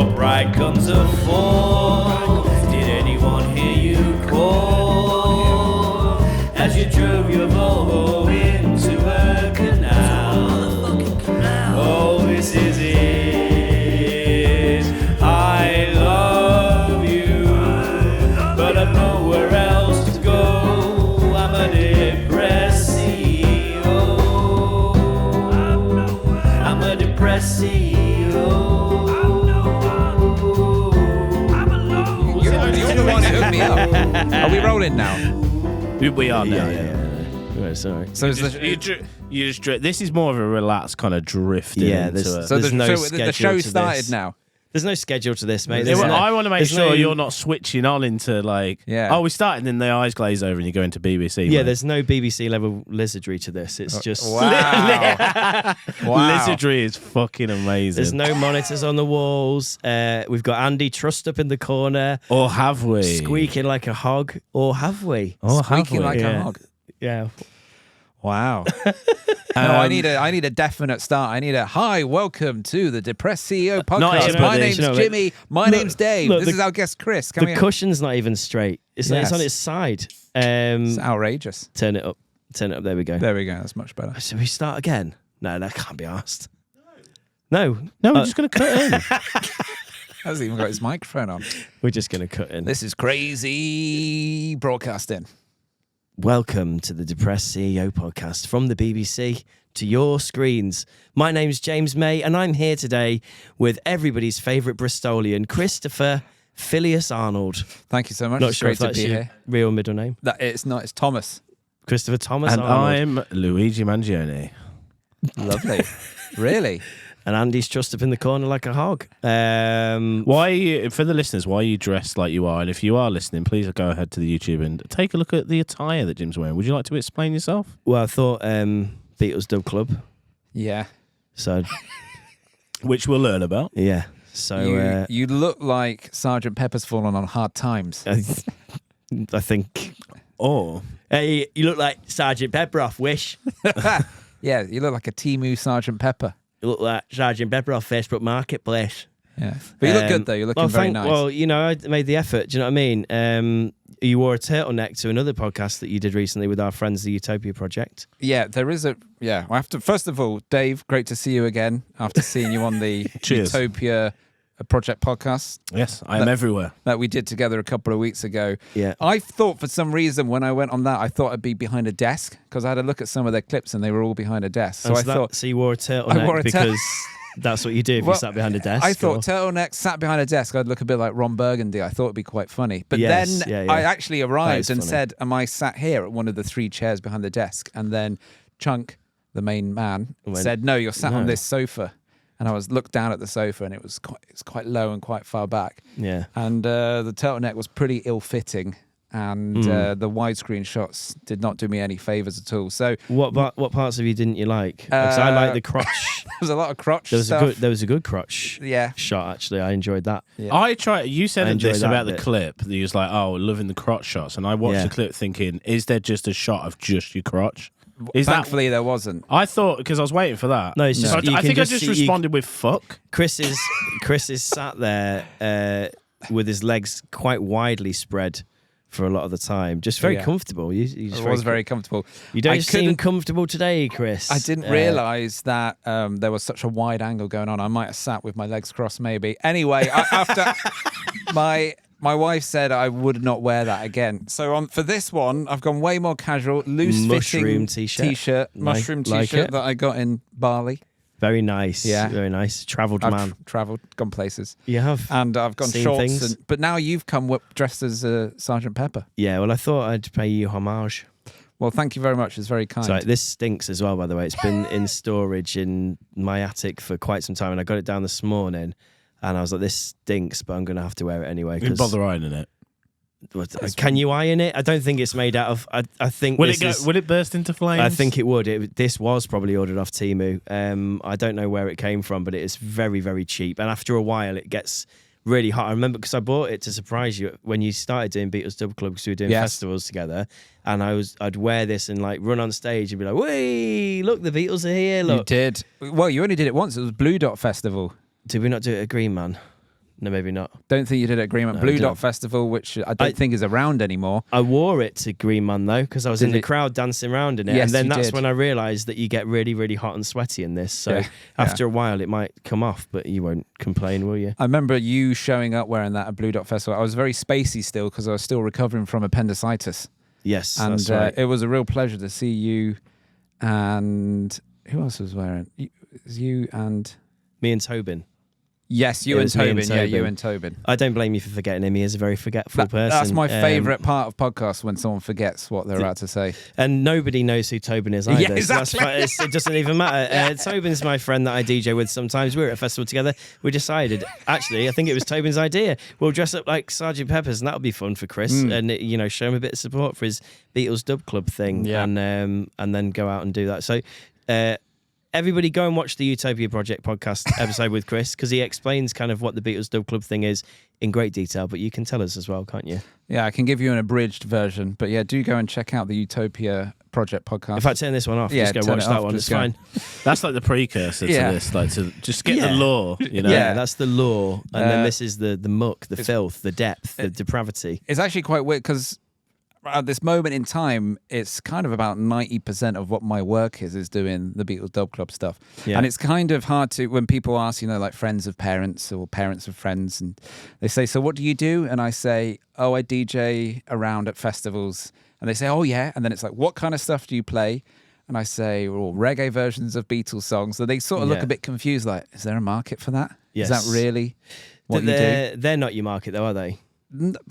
What right comes a fall? Did anyone hear you call? As you drove your Volvo into a canal. Oh, this is it. I love you, but I've nowhere else to go. I'm a depressio. I'm a depressio. You're the one who hooked me up. Are we rolling now? We are now. Yeah. Right, sorry. So You just this is more of a relaxed kind of drifting. Yeah, into there's- it. so there's no the schedule show to started this. now. There's no schedule to this, mate. Yeah, well, There's I want to make there's sure no- you're not switching on into like, Yeah. oh, we started and then the eyes glaze over and you go into BBC. Yeah, mate. there's no BBC level lizardry to this. It's just Wow. Wow. Lizardry is fucking amazing. there's no monitors on the walls. We've got Andy trussed up in the corner, Or have we? squeaking like a hog, or have we? Or have Squeaking we? like Yeah. a hog. Yeah. Wow. No, I need a definite start. I need a hi, welcome to the Depressed CEO podcast. you know My what it name's is, you know, Jimmy. My look- name's Dave. look, This the- is our guest Chris. Come The here. cushion's not even straight. It's Yes. on its side. It's outrageous. Turn it up. Turn it up. There we go. There we go. That's much better. So we start again? No, that can't be asked. No, No, we're just going to cut in. Hasn't even got his microphone on. we're just going to cut in. This is crazy broadcasting. Welcome to the Depressed CEO podcast from the BBC to your screens. My name's James May, and I'm here today with everybody's favourite Bristolian, Christopher Phileas Arnold. Thank you so much. Not It's sure great if to that's be your here. real middle name. That it's not. It's Thomas. Christopher Thomas And Arnold. I'm Luigi Mangione. Lovely. Really? And Andy's trussed up in the corner like a hog. Why are you, for the listeners, why are you dressed like you are? And if you are listening, please go ahead to the YouTube and take a look at the attire that Jim's wearing. Would you like to explain yourself? Well, I thought Beatles Dub Club. Yeah. So, Which we'll learn about. yeah. So, You look like Sergeant Pepper's fallen on hard times. I think... Or Hey, you look like Sergeant Pepper off Wish. Yeah, you look like a Temu Sergeant Pepper. You look like Sergeant Pepper off Facebook Marketplace. Yeah. But you look good though. You're looking very nice. Well, you know, I made the effort. Do you know what I mean? You wore a turtleneck to another podcast that you did recently with our friends, the Utopia Project. Yeah, there is a. Yeah, I have to. First of all, Dave, great to see you again after seeing you on the Cheers. Utopia Project podcast yes, I am everywhere. that we did together a couple of weeks ago. Yeah. I thought for some reason when I went on that, I thought I'd be behind a desk because I had a look at some of their clips and they were all behind a desk. So And I that- thought. so you wore a turtleneck wore a because that's what you do if Well, you sat behind a desk. I thought or- turtleneck, sat behind a desk, I'd look a bit like Ron Burgundy. I thought it'd be quite funny. But Yes, then yeah, yeah. I actually That arrived is and funny. said, am I sat here at one of the 3 chairs behind the desk? And then Chunk, the main man, Went, said, no, you're sat on "No." this sofa. And I looked down at the sofa and it was quite low and quite far back. Yeah. And the turtleneck was pretty ill-fitting. And the widescreen shots did not do me any favours at all. So What parts of you didn't you like? Because I like the crotch. there was a lot of crotch There was stuff. a good crotch Yeah. shot, actually. I enjoyed that. Yeah. You said I enjoyed this that about the bit. clip. That you was like, oh, loving the crotch shots. And I watched Yeah. the clip thinking, is there just a shot of just your crotch? Is Thankfully, there wasn't. I thought, because I was waiting for that. No, it's just- So you I can think I just just see- you- responded with fuck. Chris is sat there with his legs quite widely spread for a lot of the time. Just very Yeah. comfortable. You just It was very comfortable. You don't I seem couldn't- comfortable today, Chris. I didn't realise that there was such a wide angle going on. I might have sat with my legs crossed, maybe. Anyway, after my wife said I would not wear that again. So for this one, I've gone way more casual, loose-fitting Mushroom t-shirt. mushroom Like t-shirt it. that I got in Bali. Very nice. Yeah. Very nice. Travelled man. I've travelled, gone places. You have? And I've gone Seen shorts. things. But now you've come dressed as Sergeant Pepper. Yeah, well, I thought I'd pay you homage. Well, thank you very much. It's very kind. So this stinks as well, by the way. It's been in storage in my attic for quite some time, and I got it down this morning, and I was like, this stinks, but I'm going to have to wear it anyway. You bother ironing it. Can you iron it? I don't think it's made out of... I think Would this is- Would it burst into flames? I think it would. This was probably ordered off Temu. I don't know where it came from, but it is very, very cheap. And after a while, it gets really hot. I remember because I bought it to surprise you when you started doing Beatles Dub Club because we were doing festivals together. And I'd wear this and like run on stage and be like, "Whee! Look, the Beatles are here! Look." You did. Well, you only did it once. It was Blue Dot Festival. Did we not do it at Green Man? No, maybe not. Don't think you did it at Greenman. No, Blue I Dot didn't. Festival, which I don't think is around anymore. I wore it to Green Man though, because I was in Did the it? crowd dancing around in it, Yes, and then you that's did. when I realised that you get really, really hot and sweaty in this. So Yeah, after a while, it might come off, but you won't complain, will you? I remember you showing up wearing that at Blue Dot Festival. I was very spacey still because I was still recovering from appendicitis. Yes, And that's right. it was a real pleasure to see you. And who else was wearing? You and... Me and Tobin. Yes, you It and was me and Tobin. Yeah, you Tobin. and Tobin. I don't blame you for forgetting him. He is a very forgetful person. That's my favourite part of podcasts, when someone forgets what they're about to say. And nobody knows who Tobin is either. Yeah, So that's exactly. it doesn't even matter. Tobin's my friend that I DJ with sometimes. We were at a festival together. We decided, actually, I think it was Tobin's idea. We'll dress up like Sgt. Pepper's, and that'll be fun for Chris. And, show him a bit of support for his Beatles Dub Club thing. Yeah. And then go out and do that. So, everybody go and watch the Utopia Project podcast episode with Chris, because he explains kind of what the Beatles Dub Club thing is in great detail, but you can tell us as well, can't you? Yeah, I can give you an abridged version. But yeah, do go and check out the Utopia Project podcast. In fact, turn this one off. Yeah, Just go turn watch it that off, one. just It's go. fine. That's like the precursor Yeah. to this, like to just get Yeah. the law, you know. Yeah, that's the law. And then Uh, this is the muck, the filth, the depth, the depravity. It's actually quite weird because at this moment in time, it's kind of about 90% of what my work is doing the Beatles Dub Club stuff. Yeah. And it's kind of hard to, when people ask, like friends of parents or parents of friends, and they say, so what do you do? And I say, oh, I DJ around at festivals. And they say, oh, yeah. And then it's like, what kind of stuff do you play? And I say, well, reggae versions of Beatles songs. So they sort of look Yeah. a bit confused, like, is there a market for that? Yes. Is that really what you do? They're not your market though, are they?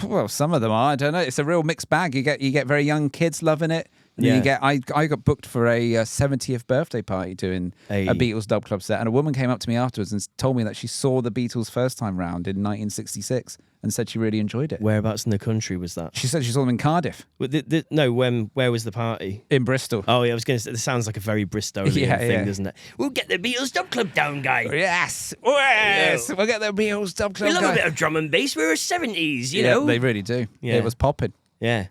Well, some of them are. I don't know. It's a real mixed bag. You get very young kids loving it. And then Yeah. I got booked for a 70th birthday party doing Hey. a Beatles Dub Club set, and a woman came up to me afterwards and told me that she saw the Beatles first time round in 1966 and said she really enjoyed it. Whereabouts in the country was that? She said she saw them in Cardiff, Where was the party? in Bristol. Oh, yeah, I was going to say, this sounds like a very Bristolian Yeah, thing, yeah. doesn't it? We'll get the Beatles Dub Club down, guy. Yes, yes, we'll get the Beatles Dub Club. We love guy. a bit of drum and bass. We're 70s, you Yeah, know? they really do. Yeah. It was popping. Yeah.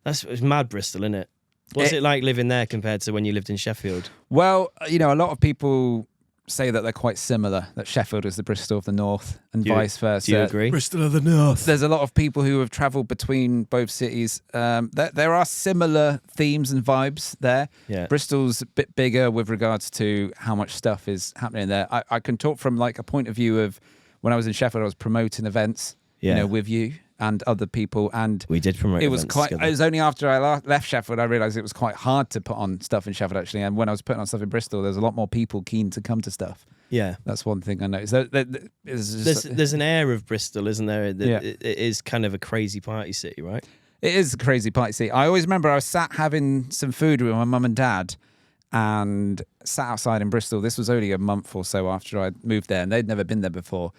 It's mad Bristol, isn't it? What's it like living there compared to when you lived in Sheffield? Well, a lot of people say that they're quite similar, that Sheffield is the Bristol of the North and vice versa. Do you agree? Bristol of the North. There's a lot of people who have travelled between both cities. There are similar themes and vibes there. Yeah. Bristol's a bit bigger with regards to how much stuff is happening there. I can talk from like a point of view of when I was in Sheffield, I was promoting events, Yeah. with you and other people, and We did promote it was events quite. together. It was only after I left Sheffield I realised it was quite hard to put on stuff in Sheffield actually. And when I was putting on stuff in Bristol, there's a lot more people keen to come to stuff. Yeah. That's one thing I noticed. There's an air of Bristol, isn't there? Yeah. It is kind of a crazy party city, right? It is a crazy party scene. I always remember I was sat having some food with my mum and dad and sat outside in Bristol. This was only a month or so after I moved there, and they'd never been there before.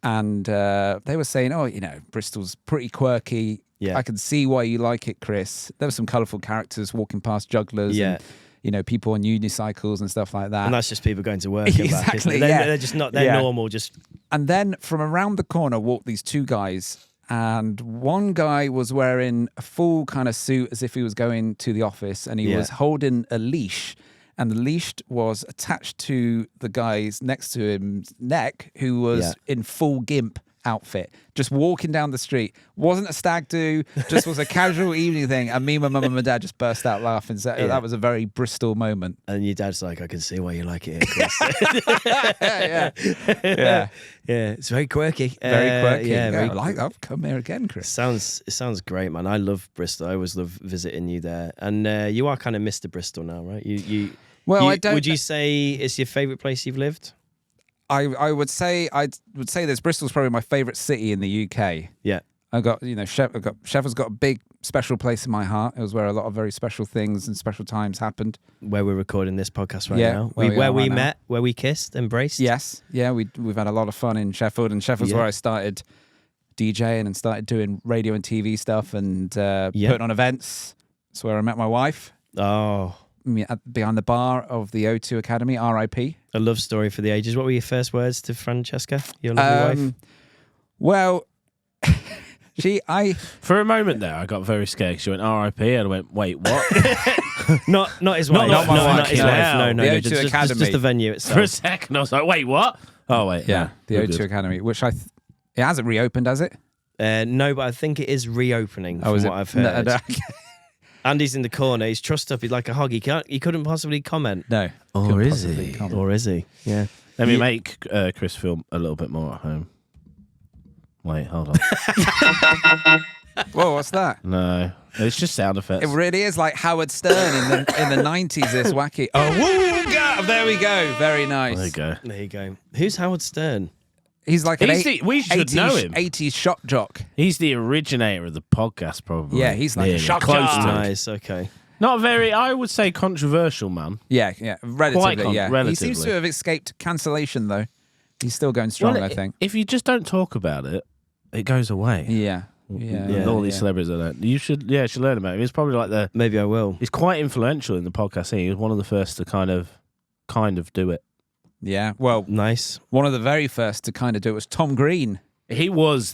And they were saying, oh, Bristol's pretty quirky. Yeah. I can see why you like it, Chris. There were some colourful characters walking past jugglers Yeah. and, people on unicycles and stuff like that. And that's just people going to work. And back, isn't Exactly, it? yeah. They're just not, they're Yeah. normal, just... And then from around the corner walked these two guys, and one guy was wearing a full kind of suit as if he was going to the office, and he Yeah. was holding a leash, and the leash was attached to the guy's next to him's neck, who was Yeah. in full gimp outfit, just walking down the street. Wasn't a stag do, just was a casual evening thing. And me, my mum and my dad just burst out laughing. So Yeah. that was a very Bristol moment. And your dad's like, I can see why you like it here, Chris. Yeah. Yeah. Yeah, it's very quirky. Very quirky. Yeah, very I'll come here again, Chris. It sounds great, man. I love Bristol. I always love visiting you there. And you are kind of Mr. Bristol now, right? Well, I don't. Would you say it's your favourite place you've lived? I would say this. Bristol's probably my favourite city in the UK. Yeah. Sheffield's got a big special place in my heart. It was where a lot of very special things and special times happened. Where we're recording this podcast right Yeah, now. where we are we right now. met, where we kissed, embraced. Yes, yeah, we've had a lot of fun in Sheffield, and Sheffield's Yeah. where I started DJing and started doing radio and TV stuff and putting on events. That's where I met my wife. Oh, Behind the bar of the O2 Academy, RIP. a love story for the ages. What were your first words to Francesca, your lovely wife? Well, For a moment there, I got very scared. She went R.I.P. and I went, wait, what? Not his wife. not my wife, Not his no. wife. No, The O2 just Academy. the venue For a itself. second, I was like, wait, what? Oh, wait. yeah, no, the we're O2 good. Academy, which It hasn't reopened, has it? No, but I think it is reopening from is what it? I've heard. No. Andy's in the corner. He's trussed up. He's like a hog. He couldn't possibly comment. No. Or Couldn't is possibly he? comment. Or is he? Yeah. Let me make Chris feel a little bit more at home. Wait, hold on. Whoa, what's that? No, it's just sound effects. It really is like Howard Stern in the 90s, this wacky. Oh, woo, there we go. Very nice. There you go. There you go. Who's Howard Stern? He's like We should 80s, know him. 80s shock jock. He's the originator of the podcast, probably. Yeah, he's like a Nearly. shock Close jock. to it. Nice. Okay. Not very, I would say, controversial, man. Yeah, relatively, yeah. He relatively. seems to have escaped cancellation, though. He's still going strong, I think. If you just don't talk about it, it goes away. Yeah. And all these celebrities are there. You should learn about him. He's probably like Maybe I will. he's quite influential in the podcast scene. He was one of the first to kind of do it. Yeah, well, Nice. one of the very first to kind of do it was Tom Green. He was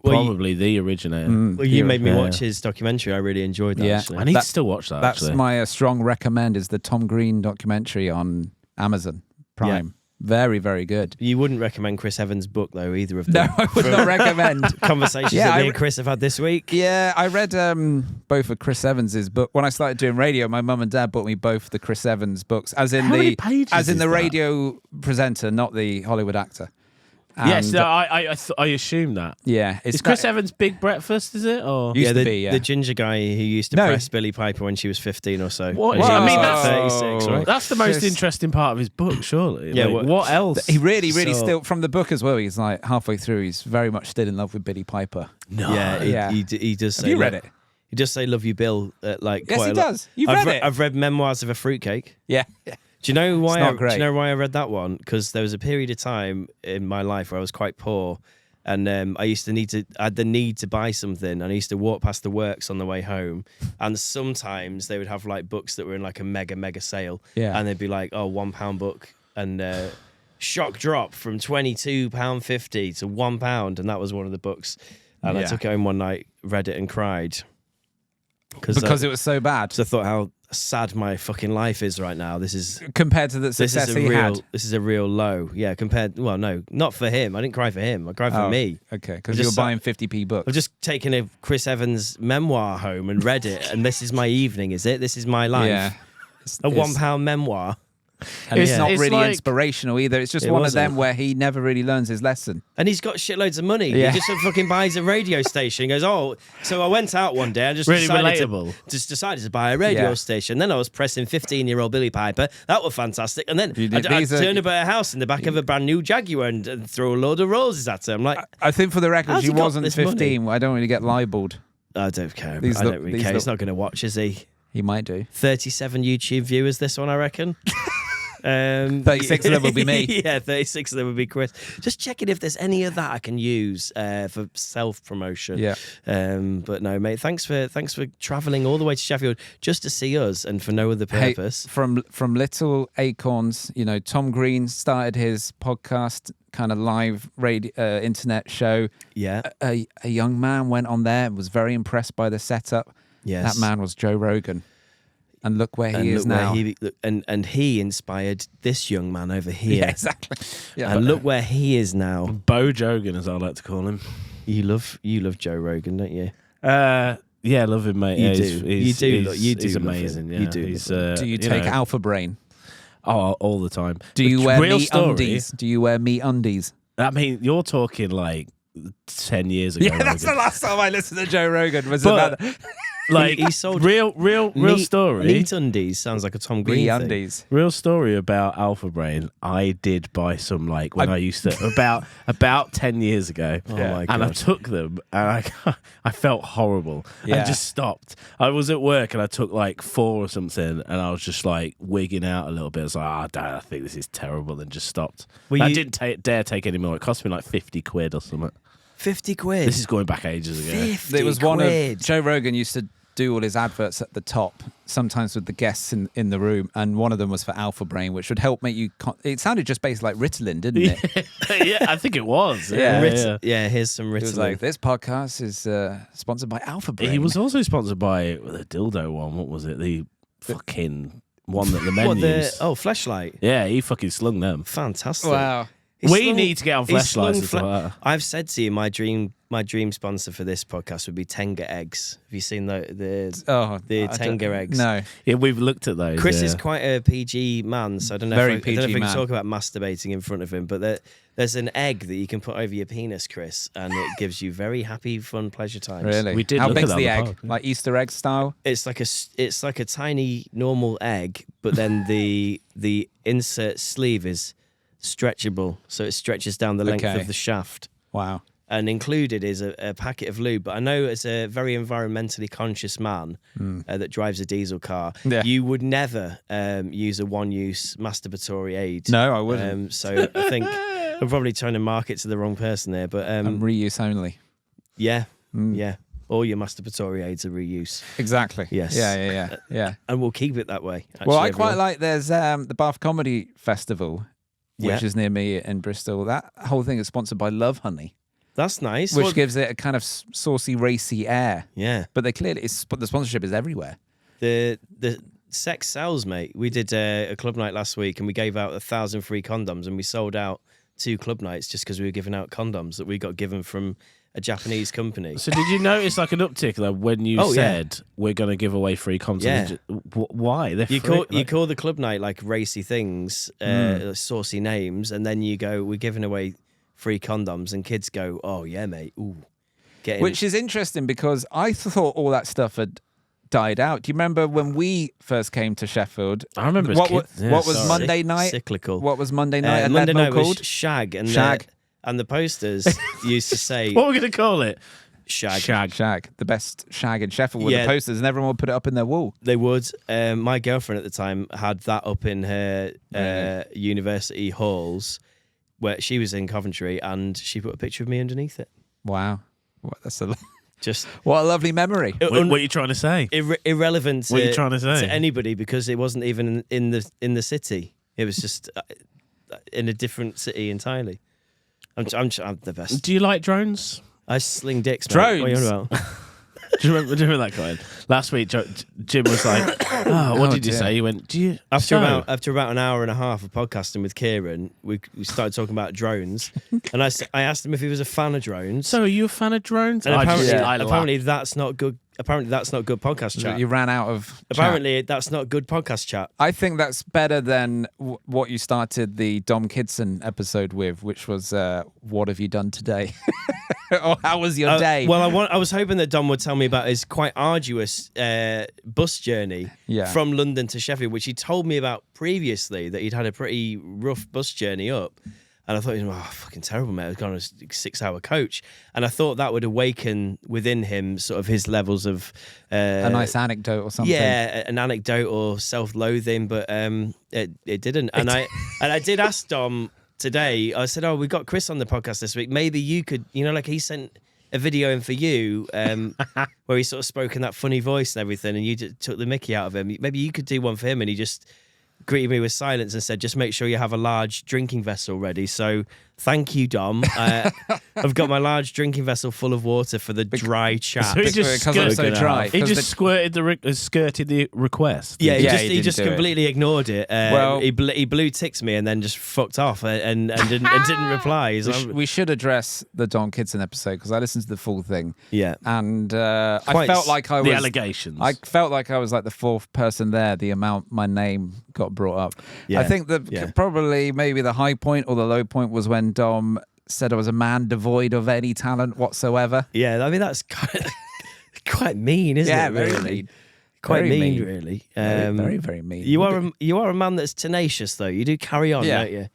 probably the originator. Well, you made me Yeah. watch his documentary. I really enjoyed that. Yeah. Actually. I need That- to still watch that. That's actually. my strong recommend is the Tom Green documentary on Amazon Prime. Very, very good. You wouldn't recommend Chris Evans' book, though, either of No, them. I would not recommend. Conversations Yeah, that I me and Chris have had this week. Yeah, I read both of Chris Evans's book. When I started doing radio, my mum and dad bought me both the Chris Evans books, as in How many pages as in is the that? radio presenter, not the Hollywood actor. Yes, And, no, I assume that. yeah. It's Is Chris Evans Big Breakfast? Is it or? Used to the, be, yeah. the ginger guy who used to No. press Billy Piper when she was 15 or so. What? And she I was mean, like that's- 36, right? That's the most Just- interesting part of his book, surely. Yeah, Like, what else? He really, really So- still from the book as well. He's like halfway through. He's very much still in love with Billy Piper. No. Yeah, Yeah. he does say. Have you read it? He does say "Love You, Bill." Like Yes, quite he a lot. does. You've I've read it. I've read Memoirs of a Fruitcake. Yeah. Do you know why? not Do great. you know why I read that one? Because there was a period of time in my life where I was quite poor, and I had the need to buy something, and I used to walk past the works on the way home, and sometimes they would have like books that were in like a mega sale, Yeah. and they'd be like, oh, £1 book, and shock drop from £22.50 to £1, and that was one of the books, and I Yeah. took it home one night, read it, and cried Because it was so bad I thought how sad my fucking life is right now. This is compared to the this success is a he real had. this is a real low. Yeah, well, no, not for him. I didn't cry for him. I cried for Oh, me. Okay, because I you were just buying 50p books. I've just taken a Chris Evans memoir home and read it, and this is my evening. Is it? This is my life. Yeah. A £1 memoir. And it's Yeah. not It's really like- inspirational either. It's just It one wasn't. of them where he never really learns his lesson. And he's got shitloads of money. Yeah. He just fucking buys a radio station. He goes, oh, so I went out one day. I just Really decided relatable. to buy a radio Yeah. station. Then I was pressing 15-year-old Billy Piper. That was fantastic. And then You I did- these are- turned about a house in the back of a brand new Jaguar and throw a load of roses at her. I'm like, I think for the record, How's she he got wasn't this 15. I don't really get libeled. I don't care. These I look- don't really these care. look- He's not going to watch, is he? He might do. 37 YouTube viewers, this one, I reckon. 36 of them will be me. Yeah, 36 of them would be Chris. Just checking if there's any of that I can use for self-promotion. Yeah. But no, mate, thanks for travelling all the way to Sheffield just to see us and for no other Hey, purpose. from Little Acorns, Tom Green started his podcast, kind of live radio, internet show. Yeah. A young man went on there and was very impressed by the setup. Yes. That man was Joe Rogan. And look where he is look where now. and he inspired this young man over here. Yeah, exactly. Yeah, And look where he is now. Bo Jogan, as I like to call him. You love Joe Rogan, don't you? Yeah, love him, mate. You Yeah, do. He's He's amazing. love him. Yeah. You do He's, love do you take know, Alpha Brain? Oh, all the time. Do you The wear real me story- undies? Do you wear me undies? I mean, you're talking like 10 years ago. Yeah, that's the Rogan. last time I listened to Joe Rogan. Was But- about Like He sold real story. Neat undies sounds like a Tom Green me thing. undies. Real story about Alpha Brain. I did buy some like when I used to about 10 years ago. Oh my And I God. took them and I felt horrible. Yeah. I just stopped. I was at work and I took like 4 or something and I was just like wigging out a little bit. I was like, oh, Dad, I think this is terrible, and just stopped. Well, I you- didn't dare take any more. It cost me like 50 quid or something. 50 quid. This is going back ages ago. 50 It was one quid. of Joe Rogan used to do all his adverts at the top, sometimes with the guests in the room, and one of them was for Alpha Brain, which would help make you. It sounded just basically like Ritalin, didn't it? Yeah, I think it was. Yeah. yeah. Here's some It was Ritalin. like, this podcast is sponsored by Alpha Brain. He was also sponsored by the dildo one. What was it? The fucking one that the men what the use. Fleshlight. Yeah, he fucking slung them. Fantastic. Wow. We need to get on he's slung fleshlights as well. I've said to you, my dream sponsor for this podcast would be Tenga eggs. Have you seen the Tenga eggs? No. Yeah, we've looked at those. Chris yeah. is quite a PG man, so I don't know Very if I don't know if PG we can man. talk about masturbating in front of him, but there's an egg that you can put over your penis, Chris, and it gives you very happy, fun pleasure times. Really? We did How look at big's that the on egg? the pod, yeah. Like Easter egg style? It's like a tiny normal egg, but then the insert sleeve is stretchable, so it stretches down the length Okay. of the shaft. Wow. And included is a packet of lube. But I know as a very environmentally conscious man that drives a diesel car, Yeah. you would never use a one-use masturbatory aid. No, I wouldn't. So I think I'm probably trying to market to the wrong person there. But Reuse only. yeah. All your masturbatory aids are reuse. Exactly. Yes. Yeah. And we'll keep it that way. Well, I actually, quite everyone. like there's the Bath Comedy Festival, which Yeah. is near me in Bristol. That whole thing is sponsored by Love Honey, That's nice. which Well, gives it a kind of saucy, racy air. yeah. But they clearly, the sponsorship is everywhere. The sex sells, mate. We did a club night last week and we gave out 1,000 free condoms and we sold out 2 club nights just because we were giving out condoms that we got given from a Japanese company. So did you notice like an uptick though when you said we're going to give away free condoms? Yeah. Why? They're You free. you call the club night like racy things, saucy names, and then you go, we're giving away free condoms, and kids go, oh yeah, mate, ooh, get in. Which is interesting because I thought all that stuff had died out. Do you remember when we first came to Sheffield? I remember as what, kids. what, Yeah, what was sorry. Monday night? cyclical. What was Monday night at Monday Leadmo night was called? Shag, and Shag. And the posters used to say What are we going to call it? Shag. Shag. The best shag in Sheffield with Yeah. the posters, and everyone would put it up in their wall. They would. My girlfriend at the time had that up in her university halls, where she was in Coventry, and she put a picture of me underneath it. Wow. That's Just what a lovely memory. What are you trying to say? irrelevant to, What are you trying to say? anybody because it wasn't even in the city. It was just in a different city entirely. I'm the best. Do you like drones? I sling dicks. Mate. Drones? What are you on about? Do you remember that guy? Last week, Jim was like, "Oh, what Oh, did you dear. say?" He went, "Do you?" After about an hour and a half of podcasting with Kieran, we started talking about drones, and I asked him if he was a fan of drones. So, are you a fan of drones? And I apparently that's not good. Apparently that's not good podcast chat. You ran out of chat. Apparently that's not good podcast chat. I think that's better than what you started the Dom Kidson episode with, which was "What have you done today?" or "How was your day?" Well, I was hoping that Dom would tell me about his quite arduous bus journey from London to Sheffield, which he told me about previously, that he'd had a pretty rough bus journey up. And I thought, fucking terrible, mate. I was going on a 6-hour coach. And I thought that would awaken within him sort of his levels of... a nice anecdote or something. Yeah, an anecdote or self-loathing, but it didn't. And I did ask Dom today, I said, we got Chris on the podcast this week. Maybe you could, like he sent a video in for you where he sort of spoke in that funny voice and everything, and you just took the mickey out of him. Maybe you could do one for him, and he just greeted me with silence and said, just make sure you have a large drinking vessel ready. So thank you, Dom. I've got my large drinking vessel full of water for the dry chat. So he just Because I'm so dry. He just skirted the request. Yeah, Yeah, he he just didn't do completely ignored it. Well- he blue ticked me and then just fucked off and didn't reply. So We should address the Dom Kidson episode because I listened to the full thing. yeah. And I Quite felt like I The was... allegations. I felt like I was like the fourth person there, the amount my name got brought up. Yeah, I think yeah. probably maybe the high point or the low point was when Dom said I was a man devoid of any talent whatsoever. Yeah, I mean, that's quite mean, isn't it? very Really? mean. Quite Very mean, mean. really. Very, very mean. You are a man that's tenacious, though. You do carry on, Yeah. don't you?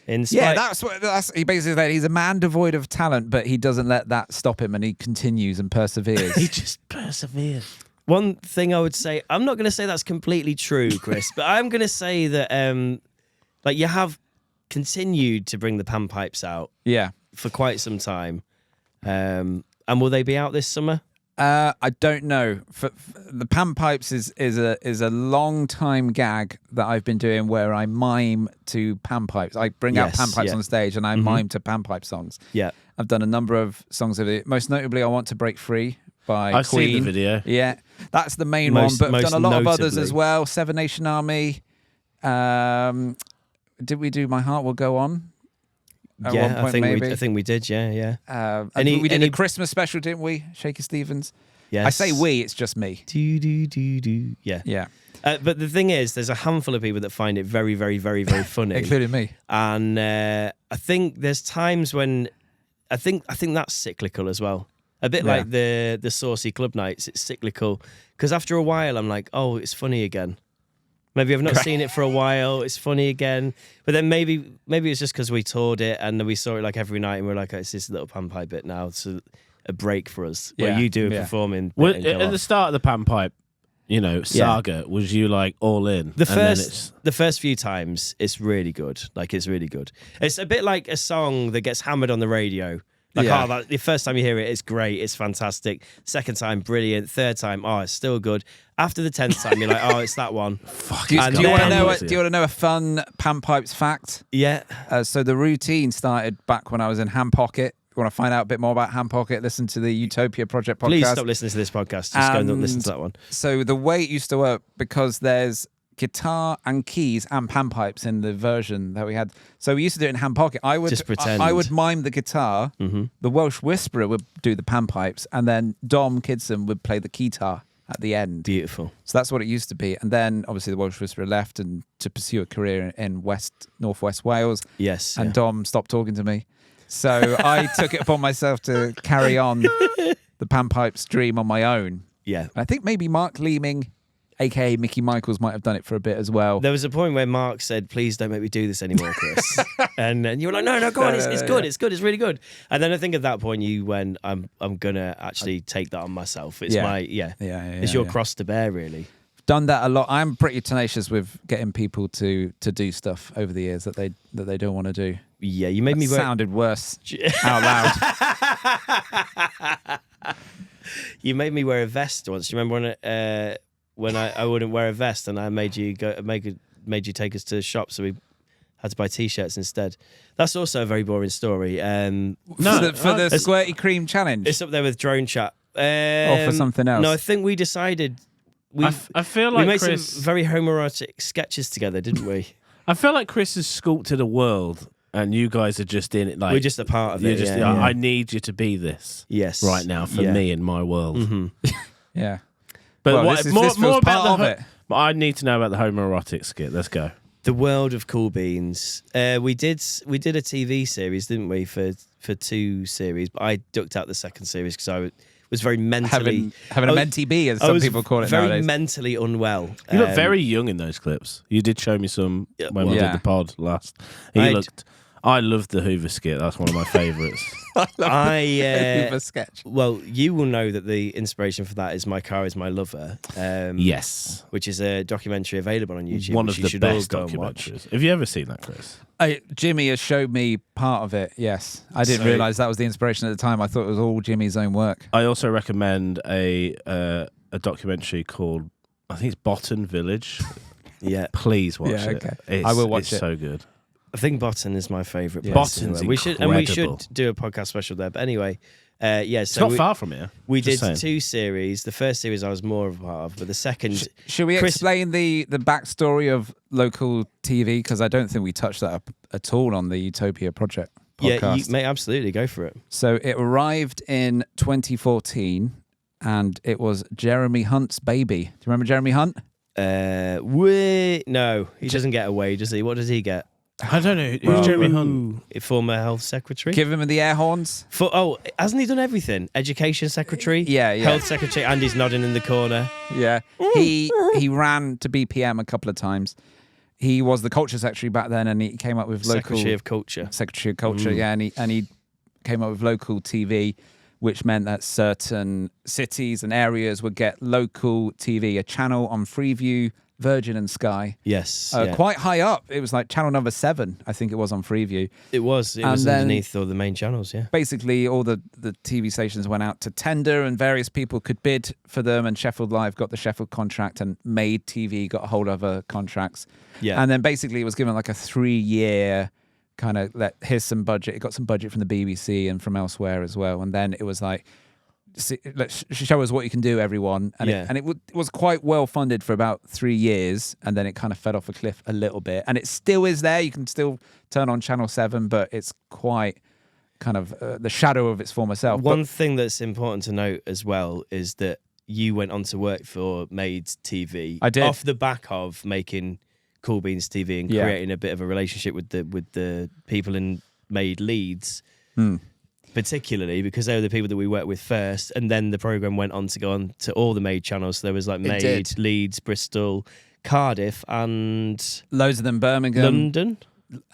In Yeah, spite- that's he basically said he's a man devoid of talent, but he doesn't let that stop him and he continues and perseveres. He just persevered. One thing I would say, I'm not going to say that's completely true, Chris, but I'm going to say that like you have continued to bring the panpipes out Yeah. for quite some time. And will they be out this summer? I don't know. For the panpipes is a long time gag that I've been doing where I mime to panpipes. I bring out Yes, panpipes yeah. on stage and I mime to panpipe songs. Yeah. I've done a number of songs of it. Most notably, I Want to Break Free by I've Queen. seen the video. Yeah, that's the main Most- one. But I've done a most lot of others notably. as well. Seven Nation Army. Did we do My Heart Will Go On? at Yeah, one point, I think maybe. I think we did. Yeah. And we did a Christmas special, didn't we? Shaky Stevens. Yes. I say we, it's just me. Do. Yeah. Yeah, But the thing is, there's a handful of people that find it very, very, very, very funny, including me. and I think there's times when I think that's cyclical as well. A bit Yeah. like the saucy club nights, it's cyclical because after a while, I'm like, oh, it's funny again. Maybe I've not seen it for a while. It's funny again, but then maybe it's just because we toured it and we saw it like every night, and we're like, oh, it's this little panpipe bit now. It's a break for us. Yeah. Where you do a Yeah. performing. Well, bit and go at the off. start of the panpipe, saga, was you like all in? The And then the first few times, it's really good. Like, it's really good. It's a bit like a song that gets hammered on the radio. Like, Yeah. the first time you hear it, it's great, it's fantastic. Second time, brilliant. Third time, oh, it's still good. After the 10th time, you're like, oh, it's that one. Do you And want to then- know? Do you want to know a fun panpipes fact? Yeah. So the routine started back when I was in Hand Pocket. If you want to find out a bit more about Hand Pocket, listen to the Utopia Project podcast. Please stop listening to this podcast. Just go and listen to that one. So the way it used to work, because there's guitar and keys and panpipes in the version that we had. So we used to do it in Hand Pocket. I would Just pretend. I would mime the guitar. Mm-hmm. The Welsh Whisperer would do the panpipes, and then Dom Kidson would play the guitar at the end. Beautiful. So that's what it used to be. And then obviously the Welsh Whisperer left and to pursue a career in northwest Wales. Yes. And yeah. Dom stopped talking to me. So I took it upon myself to carry on the panpipes dream on my own. Yeah. I think maybe Mark Leeming, aka Mickey Michaels, might have done it for a bit as well. There was a point where Mark said, please don't make me do this anymore, Chris. and you were like, no, go on, it's good, it's good, it's really good. And then I think at that point you went, I'm gonna actually take that on myself. It's it's your cross to bear, really. Done that a lot. I'm pretty tenacious with getting people to do stuff over the years that they don't want to do. Yeah, you made me That sounded worse out loud. You made me wear a vest once. Do you remember when I wouldn't wear a vest and I made you take us to the shop, so we had to buy t-shirts instead. That's also a very boring story. For the Squirty Cream challenge. It's up there with drone chat. Or for something else. No, I think we decided. I feel We like made Chris. some very homoerotic sketches together, didn't we? I feel like Chris has sculpted a world, and you guys are just in it. Like We're just a part of you're it. just. yeah. I need you to be this. Yes. Right now for Yeah. me in my world. Mm-hmm. Yeah. But Well, what, this more feels about part of it. I need to know about the homoerotic skit. Let's go. The world of Cool Beans. We did a TV series, didn't we, for 2 series? But I ducked out the second series because I was very mentally Having a mentee B, as some people call it very nowadays. mentally unwell. You look very young in those clips. You did show me some when we Yeah. did the pod last. I loved the Hoover skit. That's one of my favourites. Hoover sketch. Well, you will know that the inspiration for that is My Car Is My Lover. Yes. Which is a documentary available on YouTube. One which of you the should best all go and watch. documentaries. Have you ever seen that, Chris? Jimmy has showed me part of it, yes. I didn't realise that was the inspiration at the time. I thought it was all Jimmy's own work. I also recommend a documentary called, I think it's Botton Village. Yeah. Please watch Yeah, it. okay. I will watch it's it. so good. I think Botton is my favourite. Yeah. place Botton's anyway. We should incredible. do a podcast special there. But anyway, It's so not far from here. we Just did saying. 2 series. The first series I was more of a part of, but the second, Should we Chris- explain the backstory of local TV? Because I don't think we touched that up at all on the Utopia Project podcast. yeah, you may absolutely go for it. So it arrived in 2014 and it was Jeremy Hunt's baby. Do you remember Jeremy Hunt? No, he doesn't get away, does he? What does he get? I don't know. Who's Jeremy Hunt? Former health secretary. Give him the air horns. Hasn't he done everything? Education secretary, Yeah. health secretary, and he's nodding in the corner. Yeah. He ran to BPM a couple of times. He was the culture secretary back then and he came up with local... Secretary of Culture. Secretary of Culture, yeah. And he came up with local TV, which meant that certain cities and areas would get local TV, a channel on Freeview, Virgin and Sky. Yes, Quite high up. It was like channel number 7, I think it was on Freeview. it was. It And was then- underneath all the main channels. Yeah. Basically, all the TV stations went out to tender and various people could bid for them. And Sheffield Live got the Sheffield contract and Made TV got a hold of other contracts. Yeah. And then basically it was given like a 3-year kind of here's some budget. It got some budget from the BBC and from elsewhere as well. And then it was like, let's show us what you can do, everyone. And it was quite well funded for about 3 years, and then it kind of fell off a cliff a little bit. And it still is there. You can still turn on Channel 7, but it's quite kind of the shadow of its former self. One thing that's important to note as well is that you went on to work for Made TV. I did. Off the back of making Cool Beans TV and creating a bit of a relationship with the people in Made Leeds. Particularly because they were the people that we worked with first, and then the program went on to go on to all the Made channels. So there was like Made, Leeds, Bristol, Cardiff, and loads of them, Birmingham, London.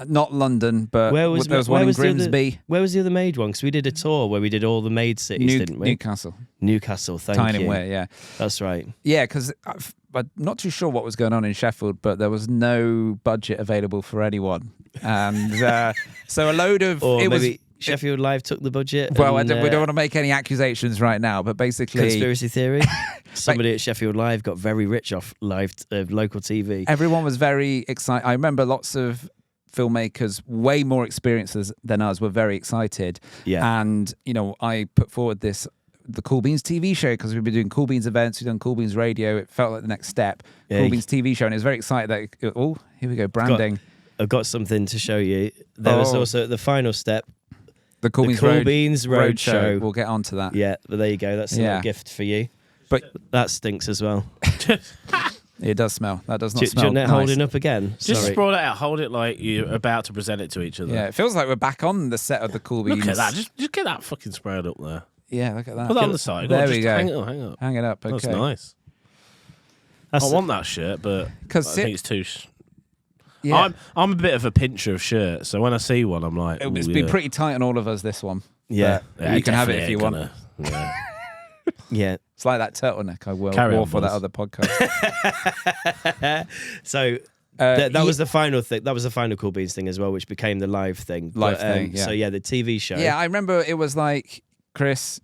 Not London, but there was one in Grimsby. Where was the other Made one? Because we did a tour where we did all the Made cities, didn't we? Newcastle, thank you. Tynemware, yeah. That's right. Yeah, because I'm not too sure what was going on in Sheffield, but there was no budget available for anyone. And so a load of... Sheffield Live took the budget. Well, we don't want to make any accusations right now, but basically... Conspiracy theory. Somebody at Sheffield Live got very rich off live local TV. Everyone was very excited. I remember lots of filmmakers, way more experienced than us, were very excited. Yeah. And, I put forward the Cool Beans TV show, because we've been doing Cool Beans events, we've done Cool Beans radio. It felt like the next step. Yeah. Cool Beans TV show, and it was very excited that, here we go, branding. I've got something to show you. There was also the final step. The Cool Beans Road Show. We'll get on to that. Yeah, but there you go. That's a little gift for you. But that stinks as well. It does smell. That does not smell Do you nice. holding up again? Just Sorry. sprawl it out. Hold it like you're about to present it to each other. Yeah, it feels like we're back on the set of the Cool Beans. Look at that. Just get that fucking sprayed up there. Yeah, look at that. Put that on the side. There we go. Hang up. Hang it up. Okay. That's nice. I want that shirt, but I think it's too... Yeah. I'm a bit of a pincher of shirts, so when I see one, I'm like... It's been pretty tight on all of us, this one. Yeah. You can have it if you want. Yeah. It's like that turtleneck I wore for that other podcast. So that was the final thing. That was the final Cool Beans thing as well, which became the live thing. Yeah. So yeah, the TV show. Yeah, I remember it was like, Chris,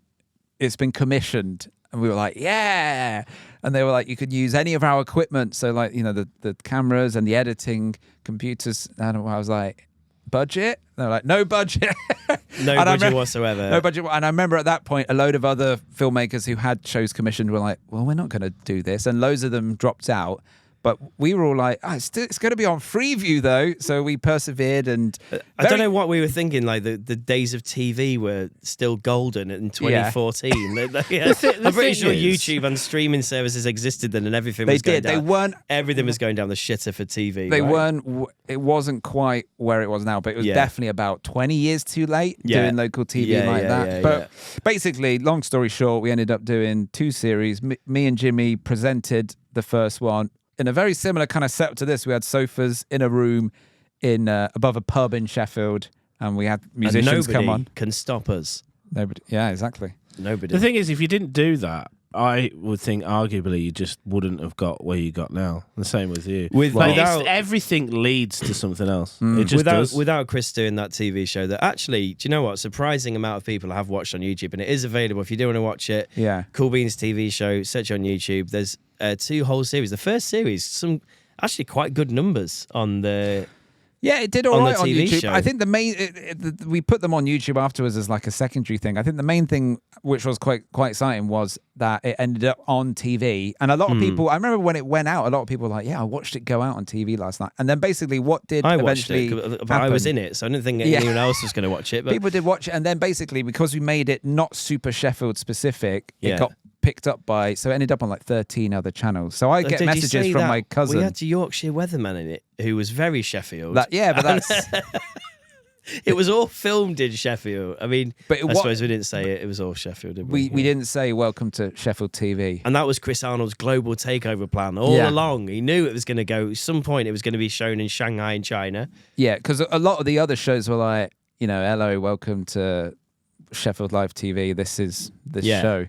it's been commissioned. And we were like, yeah. And they were like, you could use any of our equipment. So like, the cameras and the editing computers. And I was like, budget? They were like, no budget. No budget whatsoever. No budget. And I remember at that point, a load of other filmmakers who had shows commissioned were like, well, we're not going to do this. And loads of them dropped out. But we were all like, it's going to be on Freeview, though. So we persevered. And I don't know what we were thinking. Like the days of TV were still golden in 2014. I'm pretty sure YouTube and streaming services existed then, and everything was going down. Everything was going down the shitter for TV. They weren't. It wasn't quite where it was now, but it was definitely about 20 years too late doing local TV like that. But basically, long story short, we ended up doing 2 series. Me and Jimmy presented the first one. In a very similar kind of setup to this, we had sofas in a room in above a pub in Sheffield, and we had musicians come on. Can stop us. Nobody. Yeah, exactly. Nobody. The thing is, if you didn't do that, I would think arguably you just wouldn't have got where you got now. The same with you. Everything leads to something else. It just does. Without Chris doing that TV show, that actually, do you know what? Surprising amount of people have watched on YouTube, and it is available if you do want to watch it. Yeah. Cool Beans TV show. Search on YouTube. There's 2 whole series. The first series, some actually quite good numbers on the. Yeah, it did all right on TV YouTube. show. I think the main we put them on YouTube afterwards as like a secondary thing. I think the main thing, which was quite exciting, was that it ended up on TV. And a lot of people, I remember when it went out, a lot of people were like, "Yeah, I watched it go out on TV last night." And then basically, what did eventually but I was in it, so I didn't think anyone else was going to watch it. But people did watch it, and then basically because we made it not super Sheffield specific, it got picked up by, so it ended up on like 13 other channels. So I get messages from my cousin. We had a Yorkshire weatherman in it who was very Sheffield. But that's it was all filmed in Sheffield. I mean, I suppose we didn't say it. It was all Sheffield, didn't we? We didn't say welcome to Sheffield TV. And that was Chris Arnold's global takeover plan all along. He knew it was going to go, at some point it was going to be shown in Shanghai in China. Yeah, because a lot of the other shows were like, hello, welcome to Sheffield Live TV. This is this show.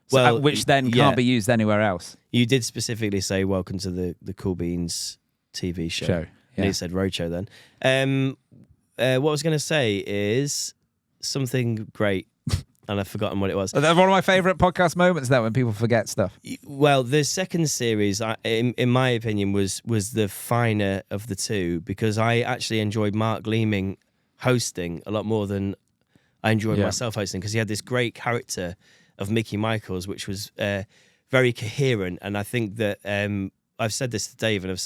So, which then can't be used anywhere else. You did specifically say welcome to the Cool Beans TV show. And he said roadshow then. What I was going to say is something great, and I've forgotten what it was. One of my favourite podcast moments, that when people forget stuff. Well, the second series, in my opinion, was the finer of the 2, because I actually enjoyed Mark Leeming hosting a lot more than I enjoyed myself hosting, because he had this great character of Mickey Michaels, which was very coherent. And I think that I've said this to Dave, and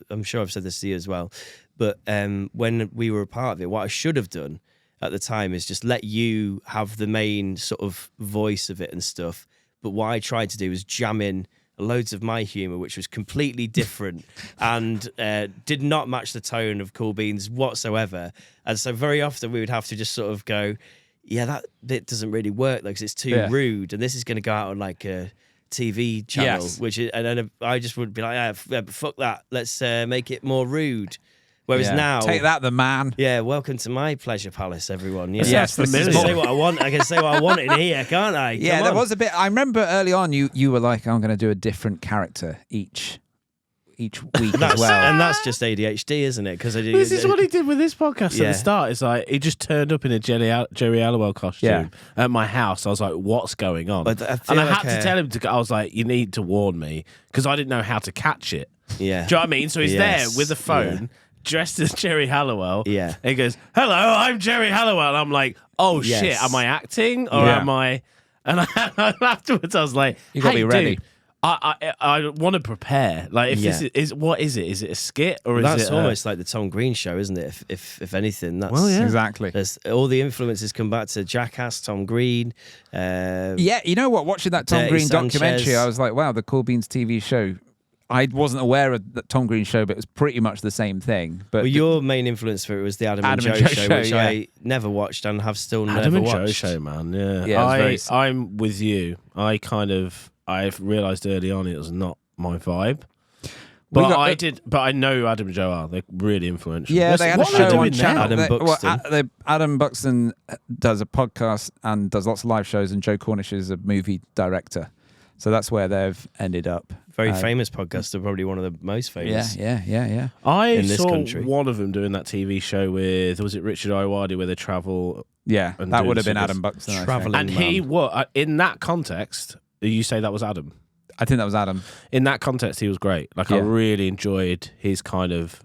I'm sure I've said this to you as well. But when we were a part of it, what I should have done at the time is just let you have the main sort of voice of it and stuff. But what I tried to do was jam in loads of my humour, which was completely different and did not match the tone of Cool Beans whatsoever. And so very often we would have to just sort of go, yeah, that bit doesn't really work because it's too rude, and this is going to go out on like a TV channel, which is, and then I just would be like, yeah, but fuck that, let's make it more rude. Whereas now, take that, the man. Yeah, welcome to my pleasure palace, everyone. You know? Yes, I can say what I want. I can say what I want in here, can't I? Yeah, there was a bit. I remember early on, you were like, I'm going to do a different character each week as well. And that's just ADHD, isn't it? Because this is what he did with this podcast at the start. It's like he just turned up in a Jerry Halliwell costume at my house. I was like, "What's going on?" But I had to tell him to go. I was like, "You need to warn me," because I didn't know how to catch it. Yeah, do you know what I mean? So he's there with a phone. Dressed as Jerry Halliwell. Yeah. And he goes, "Hello, I'm Jerry Halliwell." And I'm like, "Oh shit, am I acting or am I?" And afterwards I was like, "You got to be ready." Dude, I want to prepare. Like, if this is what is it? Is it a skit or that's is it almost like the Tom Green show, isn't it? If anything, that's exactly. All the influences come back to Jackass, Tom Green. Yeah, you know what? Watching that Tom Green documentary, I was like, wow, the Cool Beans TV show. I wasn't aware of the Tom Green show, but it was pretty much the same thing. But your main influence for it was the Adam and Joe show, which I never watched and have still never watched. Adam and Joe show, man. Yeah, I'm with you. I've realised early on it was not my vibe. But I know Adam and Joe are. They're really influential. Yeah, they had a show on channel. Adam Buxton. Adam Buxton does a podcast and does lots of live shows, and Joe Cornish is a movie director. So that's where they've ended up. Very famous podcast. They're probably one of the most famous. Yeah. I saw one of them doing that TV show with, was it Richard Iwadi, where they travel? Yeah, that would have been Adam Buxton. Traveling and he, in that context, you say that was Adam? I think that was Adam. In that context, he was great. Like, I really enjoyed his kind of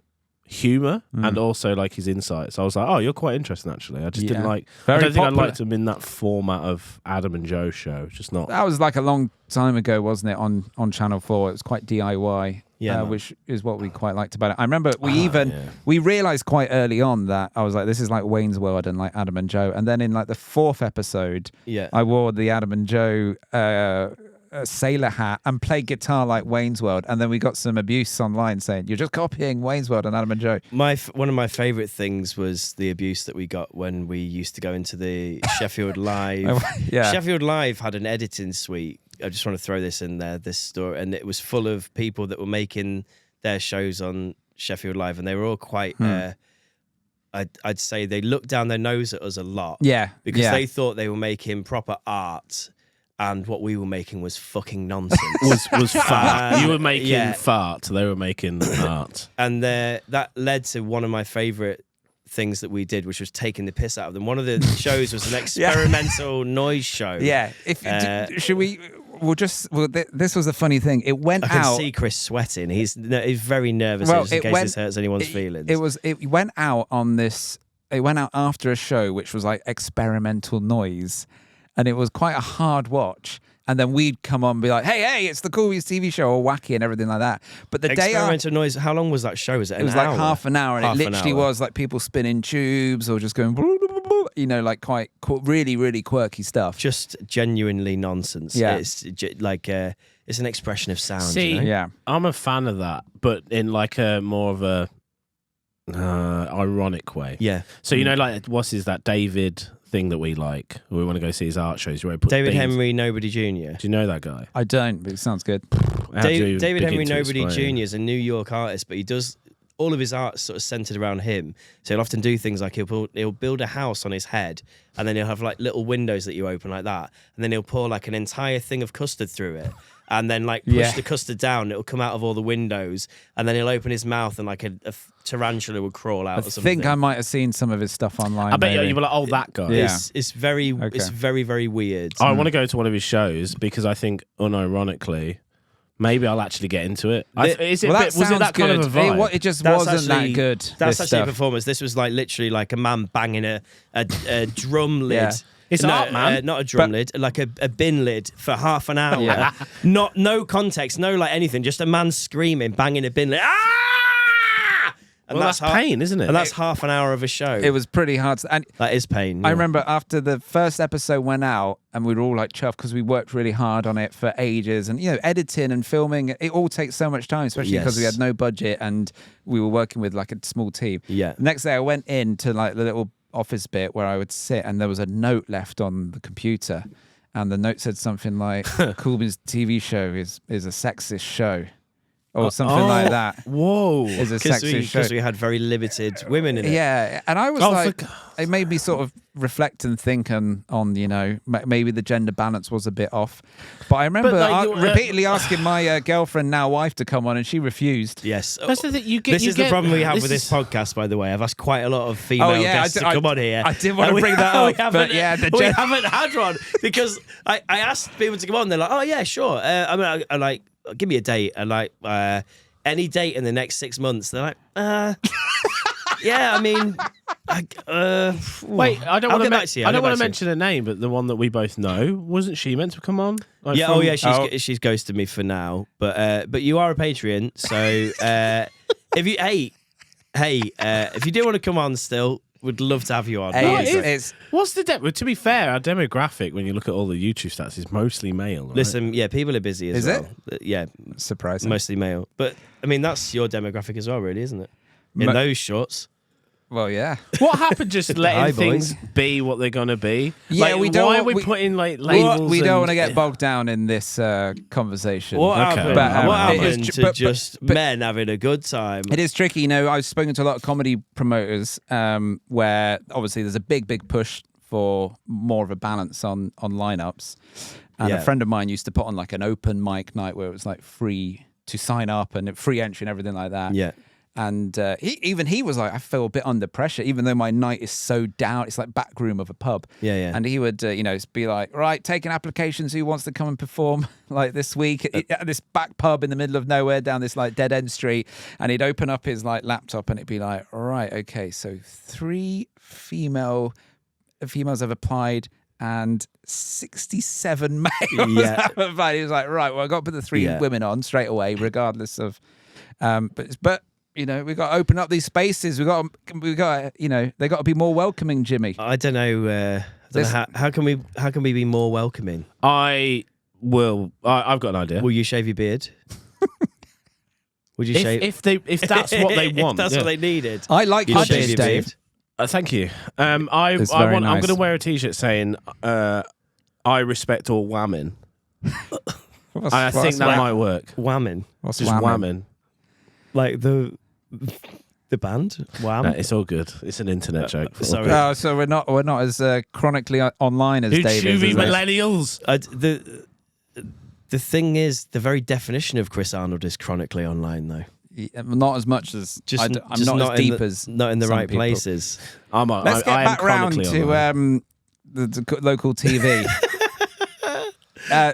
humour and also like his insights. I was like, oh, you're quite interesting actually. I just didn't like. I don't think I liked him in that format of Adam and Joe show. Just not. That was like a long time ago, wasn't it? On Channel 4, it was quite DIY. Which is what we quite liked about it. I remember we realised quite early on that I was like, this is like Wayne's World and like Adam and Joe. And then in like the 4th episode, I wore the Adam and Joe sailor hat and played guitar like Wayne's World, and then we got some abuse online saying you're just copying Wayne's World and Adam and Joe. One of my favourite things was the abuse that we got when we used to go into the Sheffield Live. Sheffield Live had an editing suite. I just want to throw this in there, this story, and it was full of people that were making their shows on Sheffield Live, and they were all quite I'd say they looked down their nose at us a lot. Because they thought they were making proper art. And what we were making was fucking nonsense. was fart. You were making fart. They were making art. And that led to one of my favourite things that we did, which was taking the piss out of them. One of the shows was an experimental noise show. Yeah. Should we? This was a funny thing. It went out. I can see Chris sweating. He's very nervous in case this hurts anyone's feelings. It went out on this. It went out after a show which was like experimental noise. And it was quite a hard watch. And then we'd come on and be like, hey, it's the Cool Beans TV show, all wacky and everything like that. But the experimental noise, how long was that show? Was it an hour? Like half an hour. And it literally was like people spinning tubes or just going, you know, like quite really, really quirky stuff. Just genuinely nonsense. Yeah. It's like, it's an expression of sound. See, you know? Yeah. I'm a fan of that, but in like a more of a ironic way. Yeah. So, you know, like, that David thing that we like? We want to go see his art shows. David Henry Nobody Jr. Do you know that guy? I don't, but it sounds good. David Henry Nobody Jr. is a New York artist, but he does all of his art sort of centered around him. So he'll often do things like he'll build a house on his head, and then he'll have like little windows that you open like that, and then he'll pour like an entire thing of custard through it. And then like push the custard down, it'll come out of all the windows, and then he'll open his mouth and like a tarantula would crawl out or something. I think I might have seen some of his stuff online. I bet you were like, oh, that guy. Yeah. It's very very weird. I want to go to one of his shows because I think unironically maybe I'll actually get into it. Was it that kind of a vibe? It just wasn't that good. That's actually a performance. This was like literally like a man banging a drum lid. It's art, man. Not a drum lid, like a bin lid for half an hour. Yeah. No context, no like anything. Just a man screaming, banging a bin lid. Ah! And Well, that's pain, isn't it? And that's half an hour of a show. It was pretty hard. And that is pain. I yeah. remember after the first episode went out, and we were all like chuffed because we worked really hard on it for ages. And, editing and filming, it all takes so much time, especially because we had no budget and we were working with like a small team. Yeah. The next day I went into like the little office bit where I would sit, and there was a note left on the computer. And the note said something like, Coolbin's TV show is a sexist show. Or something like that. Whoa. Is a sexist show. Because we had very limited women in it. Yeah, and I was it made me sort of reflect and think on maybe the gender balance was a bit off. But I remember repeatedly asking my girlfriend, now wife, to come on, and she refused. Yes. That's the thing. This is the problem we have with this podcast, by the way. I've asked quite a lot of female guests to come on here. I did want to bring that up, but we haven't had one because I asked people to come on. They're like, oh yeah, sure. I like, give me a date, and like any date in the next 6 months. They're like, yeah, I mean, wait, I don't want to mention mention a name, but the one that we both know, wasn't she meant to come on? Like she's ghosted me for now, but you are a Patreon, so if you if you do want to come on still, would love to have you on. What's the to be fair, our demographic, when you look at all the YouTube stats, is mostly male. Right? Listen, yeah, people are busy as well. Is it? Yeah, surprising. Mostly male, but I mean that's your demographic as well, really, isn't it? In those shorts. Well, yeah. What happened? Just letting things be what they're gonna be. Yeah, like, we don't. Why are we putting like labels? We don't want to get bogged down in this conversation. What happened to just men having a good time? It is tricky. I've spoken to a lot of comedy promoters where obviously there's a big push for more of a balance on lineups. And a friend of mine used to put on like an open mic night where it was like free to sign up and free entry and everything like that. Yeah. And he was like, I feel a bit under pressure, even though my night is so down. It's like back room of a pub. Yeah. And he would, be like, right, taking applications. Who wants to come and perform like this week at this back pub in the middle of nowhere down this like dead end street? And he'd open up his like laptop and it'd be like, all right, okay, so 3 females have applied and 67 males have applied. He was like, right, well, I got to put the 3 women on straight away, regardless of, but. We got to open up these spaces. We got, they got to be more welcoming, Jimmy. I don't know. How can we be more welcoming? I've got an idea. Will you shave your beard? Would you shave? If that's what they want, if that's what they needed. I like you hunches, Dave. Thank you. I'm going to wear a T-shirt saying, "I respect all women." I think that might work. Women. What's just women? Like the band? Wham? No, it's all good. It's an internet joke. Sorry. So we're not as chronically online as Dave is. Millennials. The thing is, the very definition of Chris Arnold is chronically online, though. Yeah, not as much as I'm not as deep as not in the right people. Places. Let's get back round to the local TV.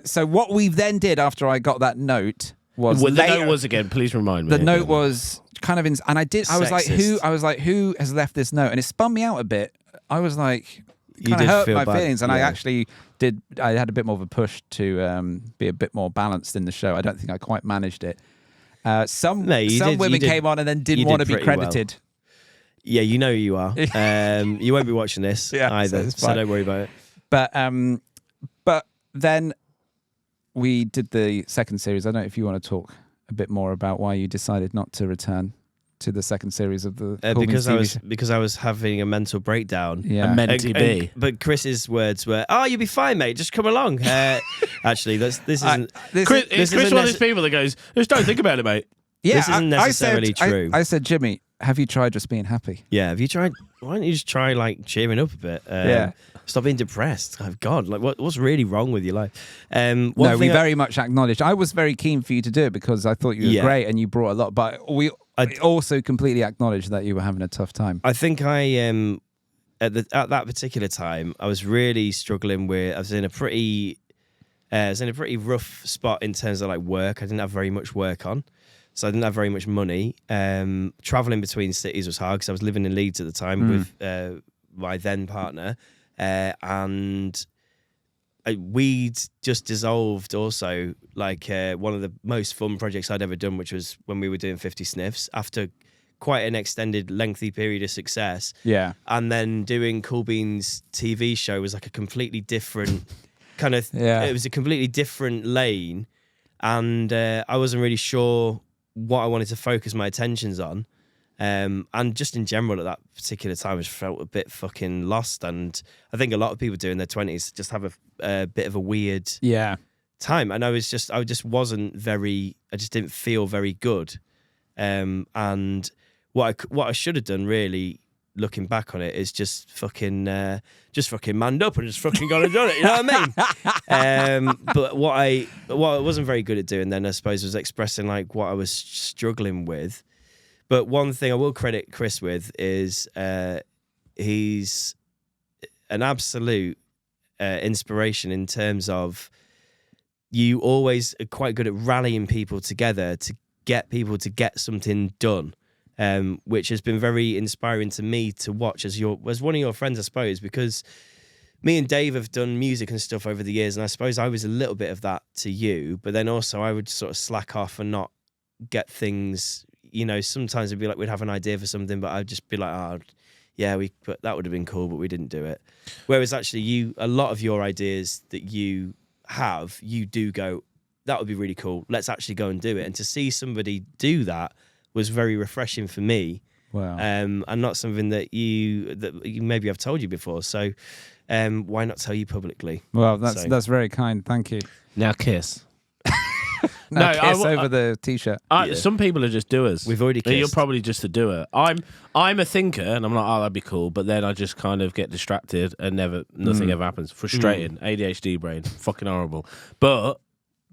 So what we then did after I got that note was the note was again. Please remind me. The note was kind of and I was like, who has left this note? And it spun me out a bit. I was like, kind of hurt my feelings, and I actually did. I had a bit more of a push to be a bit more balanced in the show. I don't think I quite managed it. Some women came on and then didn't want to be credited. Well. Yeah, you know you are. You won't be watching this either, so don't worry about it. But then we did the second series. I don't know if you want to talk a bit more about why you decided not to return to the second series of the because I was having a mental breakdown. Yeah, but Chris's words were, "Oh, you'll be fine, mate. Just come along." Actually, this isn't. Chris one of those people that goes, "Just don't think about it, mate." Yeah, this isn't necessarily true. I said, Jimmy, have you tried just being happy? Yeah, have you tried? Why don't you just try like cheering up a bit? Stop being depressed. Oh God, like what's really wrong with your life? We very much acknowledged. I was very keen for you to do it because I thought you were great and you brought a lot. But we also completely acknowledged that you were having a tough time. I think I at that particular time I was really struggling with. I was in a pretty rough spot in terms of like work. I didn't have very much work on. So I didn't have very much money. Traveling between cities was hard because I was living in Leeds at the time with my then partner. and we'd just dissolved also, like one of the most fun projects I'd ever done, which was when we were doing 50 Sniffs after quite an extended, lengthy period of success. Yeah. And then doing Cool Beans TV show was like a completely different kind of, Yeah. It was a completely different lane. And I wasn't really sure what I wanted to focus my attentions on. And just in general at that particular time, I just felt a bit fucking lost. And I think a lot of people do in their 20s just have a bit of a weird time. And I just wasn't very, I just didn't feel very good. And what I should have done, really, looking back on it, is just fucking manned up and just fucking gone and done it. You know what I mean? But what I wasn't very good at doing then, I suppose, was expressing like what I was struggling with. But one thing I will credit Chris with is he's an absolute inspiration in terms of you always are quite good at rallying people together to get people to get something done, which has been very inspiring to me to watch as one of your friends, I suppose, because me and Dave have done music and stuff over the years, and I suppose I was a little bit of that to you, but then also I would sort of slack off and not get things. You know, sometimes it'd be like we'd have an idea for something, but I'd just be like, oh, yeah, that would have been cool, but we didn't do it. Whereas actually a lot of your ideas that you have, you do go, that would be really cool. Let's actually go and do it. And to see somebody do that was very refreshing for me. Wow. And not something that you maybe I've told you before. So why not tell you publicly? Well, that's very kind. Thank you. Now kiss. No, kiss over the t-shirt. Some people are just doers. We've already kissed. You're probably just a doer. I'm a thinker, and I'm like, oh, that'd be cool. But then I just kind of get distracted, and nothing ever happens. Frustrating. ADHD brain. Fucking horrible. But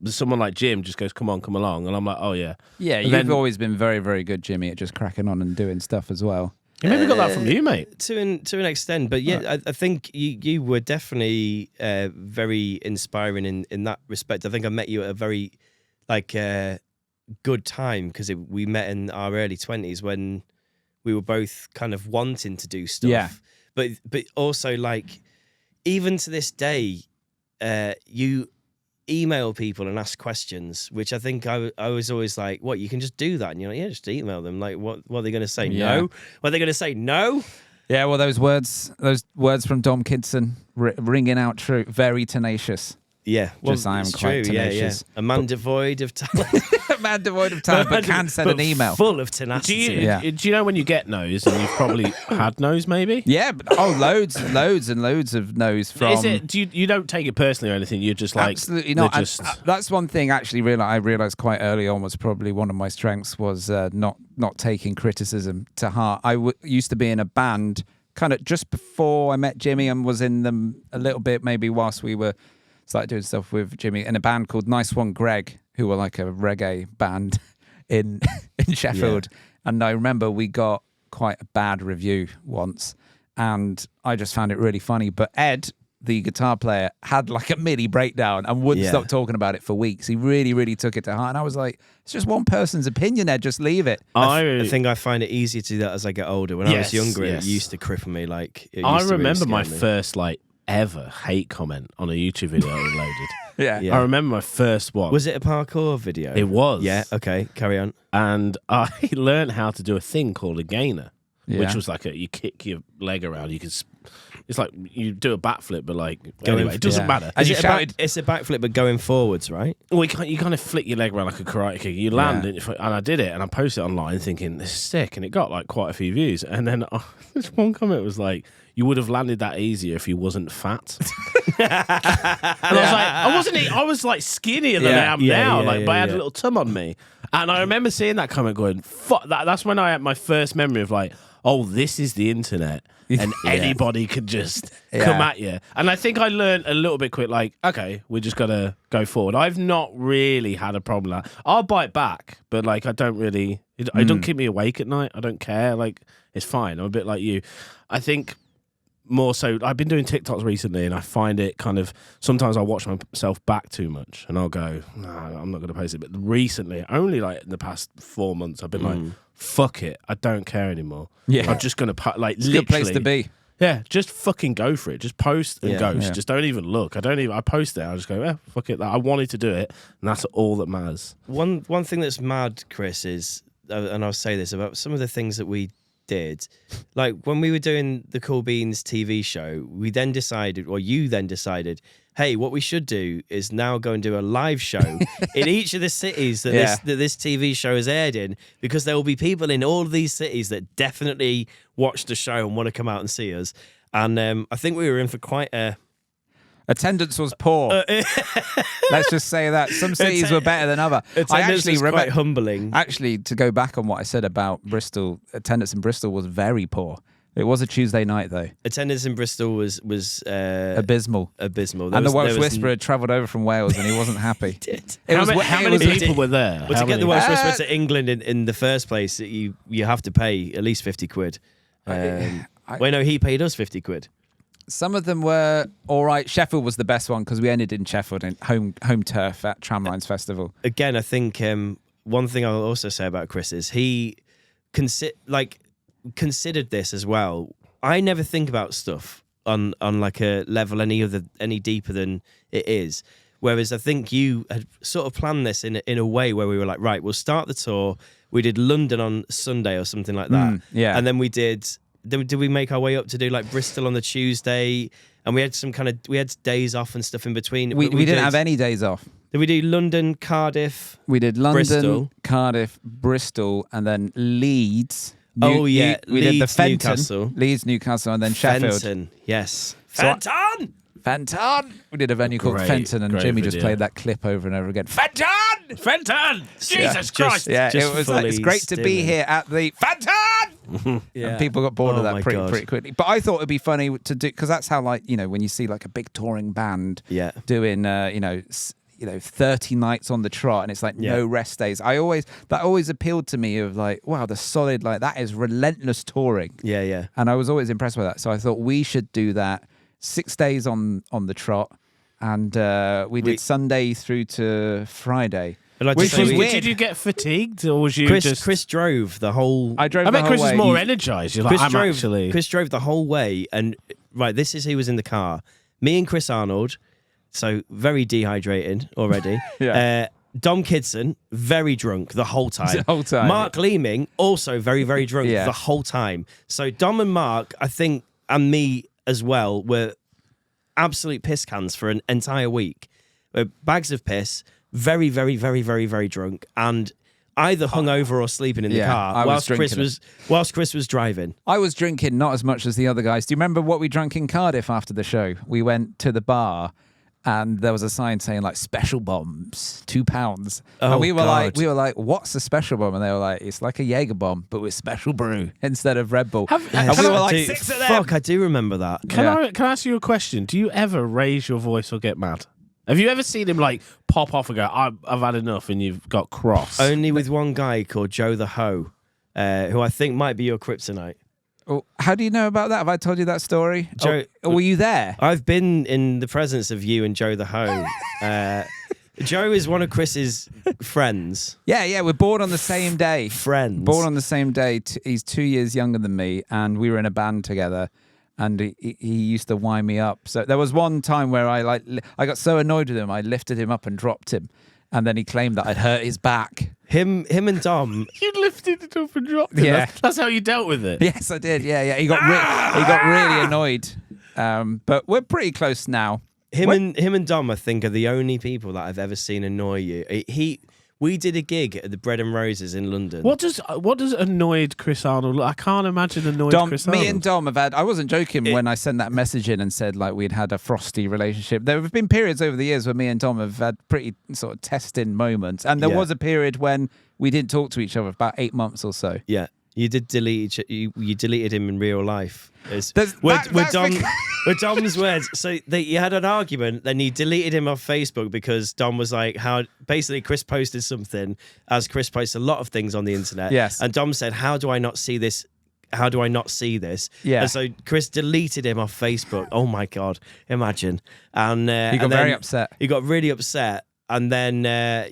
someone like Jim just goes, come on, come along. And I'm like, oh, yeah. Yeah, you've always been very, very good, Jimmy, at just cracking on and doing stuff as well. You maybe got that from you, mate. To an extent, but yeah, right. I think you were definitely very inspiring in that respect. I think I met you at a very good time because we met in our early 20s when we were both kind of wanting to do stuff. Yeah. But also like even to this day, you email people and ask questions, which I think I was always like, what, you can just do that? And you're like, yeah, just email them. Like, what are they going to say? Yeah. No? What are they going to say? No? Yeah, well, those words from Dom Kidson ringing out true, very tenacious. Yeah, well, just I am quite true. tenacious. Yeah. A man devoid of talent. A man devoid of talent, but can send an email. Full of tenacity. Do you know when you get no's, and you've probably had no's, maybe? Yeah, but, loads and loads of no's from... Is it? You don't take it personally or anything? You're just like... Absolutely not. That's one thing, actually, I realised quite early on was probably one of my strengths was not taking criticism to heart. I used to be in a band kind of just before I met Jimmy and was in them a little bit, maybe whilst we were... started doing stuff with Jimmy in a band called Nice One Greg, who were like a reggae band in Sheffield. Yeah. And I remember we got quite a bad review once, and I just found it really funny. But Ed, the guitar player, had like a mini breakdown and wouldn't stop talking about it for weeks. He really, really took it to heart. And I was like, it's just one person's opinion, Ed, just leave it. I think I find it easier to do that as I get older. When I was younger, it used to cripple me. Like, I remember my first ever hate comment on a YouTube video I loaded. Yeah. I remember my first one. Was it a parkour video? It was. Yeah, okay, carry on. And I learned how to do a thing called a gainer, which was like you kick your leg around. It's like you do a backflip, but it doesn't matter. It's a backflip, but going forwards, right? Well, you kind of flick your leg around like a karate kick. You land, and I did it, and I posted it online thinking, this is sick, and it got like quite a few views. And then this one comment was like, you would have landed that easier if you wasn't fat. And I was like, I was like skinnier than I am now. But I had a little tum on me. And I remember seeing that comment going, fuck that. That's when I had my first memory of like, oh, this is the internet. And anybody can just come at you. And I think I learned a little bit quick, like, okay, we just got to go forward. I've not really had a problem. I'll bite back, but like, I don't really, it don't keep me awake at night. I don't care. Like, it's fine. I'm a bit like you. I think more so, I've been doing TikToks recently, and I find it kind of, sometimes I watch myself back too much, and I'll go, no, I'm not going to post it. But recently, only like in the past 4 months, I've been like, fuck it, I don't care anymore. Yeah, I'm just going to literally. It's a good place to be. Yeah, just fucking go for it. Just post and ghost. Yeah. Just don't even look. I post it. I just go, fuck it. I wanted to do it, and that's all that matters. One thing that's mad, Chris, is, and I'll say this about some of the things that we did, like when we were doing the Cool Beans TV show, you then decided, hey, what we should do is now go and do a live show in each of the cities that this TV show is aired in, because there will be people in all of these cities that definitely watch the show and want to come out and see us. And I think we were in for quite a... Attendance was poor. Let's just say that. Some cities were better than other. Attendance was quite humbling. Actually, to go back on what I said about Bristol, attendance in Bristol was very poor. It was a Tuesday night, though. Attendance in Bristol was abysmal. Abysmal. And the Welsh Whisperer travelled over from Wales, and he wasn't happy. He did. How many people were there? Well, to get the Welsh Whisperer to England in the first place, you have to pay at least 50 quid. He paid us 50 quid. Some of them were all right. Sheffield was the best one because we ended in Sheffield in home turf at Tramlines Festival. Again, I think one thing I'll also say about Chris is he considered this as well. I never think about stuff on like a level any deeper than it is. Whereas I think you had sort of planned this in a way where we were like, right, we'll start the tour. We did London on Sunday or something like that. Yeah. And then we did we make our way up to do like Bristol on the Tuesday, and we had we had days off and stuff in between. We didn't have any days off. Did we do London, Cardiff? We did London, Bristol. Cardiff, Bristol, and then Leeds. We did the Fenton, Newcastle. Leeds, Newcastle, and then Sheffield. Fenton, yes. Fenton! We did a venue called Fenton, and Jimmy just played that clip over and over again. Fenton! Jesus Christ! Yeah, it was it's great to be here at the Fenton! And people got bored of that pretty quickly. But I thought it'd be funny to do, because that's how, like, when you see like a big touring band doing 30 nights on the trot, and it's like no rest days. That always appealed to me, of like, wow, the solid, like, that is relentless touring. Yeah. And I was always impressed with that. So I thought we should do that 6 days on the trot, and we did Sunday through to Friday. Which was weird. Did you get fatigued, or was you Chris drove the whole... I drove. I bet Chris was more energized. You're like, Chris drove the whole way, and this is who was in the car. Me and Chris Arnold, so very dehydrated already. Dom Kidson, very drunk the whole time. Mark Leeming, also very, very drunk the whole time. So Dom and Mark, I think, and me as well, were absolute piss cans for an entire week. Bags of piss, very, very, very, very, very drunk, and either hungover or sleeping in the car whilst Chris was driving. I was drinking not as much as the other guys. Do you remember what we drank in Cardiff after the show? We went to the bar, and there was a sign saying like special bombs, £2. And we were like, what's a special bomb? And they were like, it's like a Jaeger bomb, but with special brew instead of Red Bull. And we were like, 6 of them. Fuck, I do remember that. Can I ask you a question? Do you ever raise your voice or get mad? Have you ever seen him like pop off and go, I've had enough, and you've got cross? Only with one guy called Joe the Ho, who I think might be your kryptonite. Oh, how do you know about that? Have I told you that story? Joe, were you there? I've been in the presence of you and Joe the Ho. Joe is one of Chris's friends. Yeah, we're born on the same day. Friends. Born on the same day. He's 2 years younger than me, and we were in a band together. And he used to wind me up. So there was one time where I got so annoyed with him, I lifted him up and dropped him, and then he claimed that I'd hurt his back. Him and Dom. You lifted it up and dropped him. Yeah, that's how you dealt with it. Yes, I did. Yeah. He got really annoyed. But we're pretty close now. Him and Dom, I think, are the only people that I've ever seen annoy you. We did a gig at the Bread and Roses in London. What does annoyed Chris Arnold look? I can't imagine annoyed Chris Arnold. Me and Dom have had... I wasn't joking when I sent that message in and said like we'd had a frosty relationship. There have been periods over the years where me and Dom have had pretty sort of testing moments. And there was a period when we didn't talk to each other for about 8 months or so. Yeah. You did delete you deleted him in real life. With Dom's words. So you had an argument, then you deleted him off Facebook because Dom was like, basically Chris posted something, as Chris posts a lot of things on the internet. Yes. And Dom said, how do I not see this? How do I not see this? Yeah. And so Chris deleted him off Facebook. Oh my God, imagine. And he got very upset. He got really upset. And then I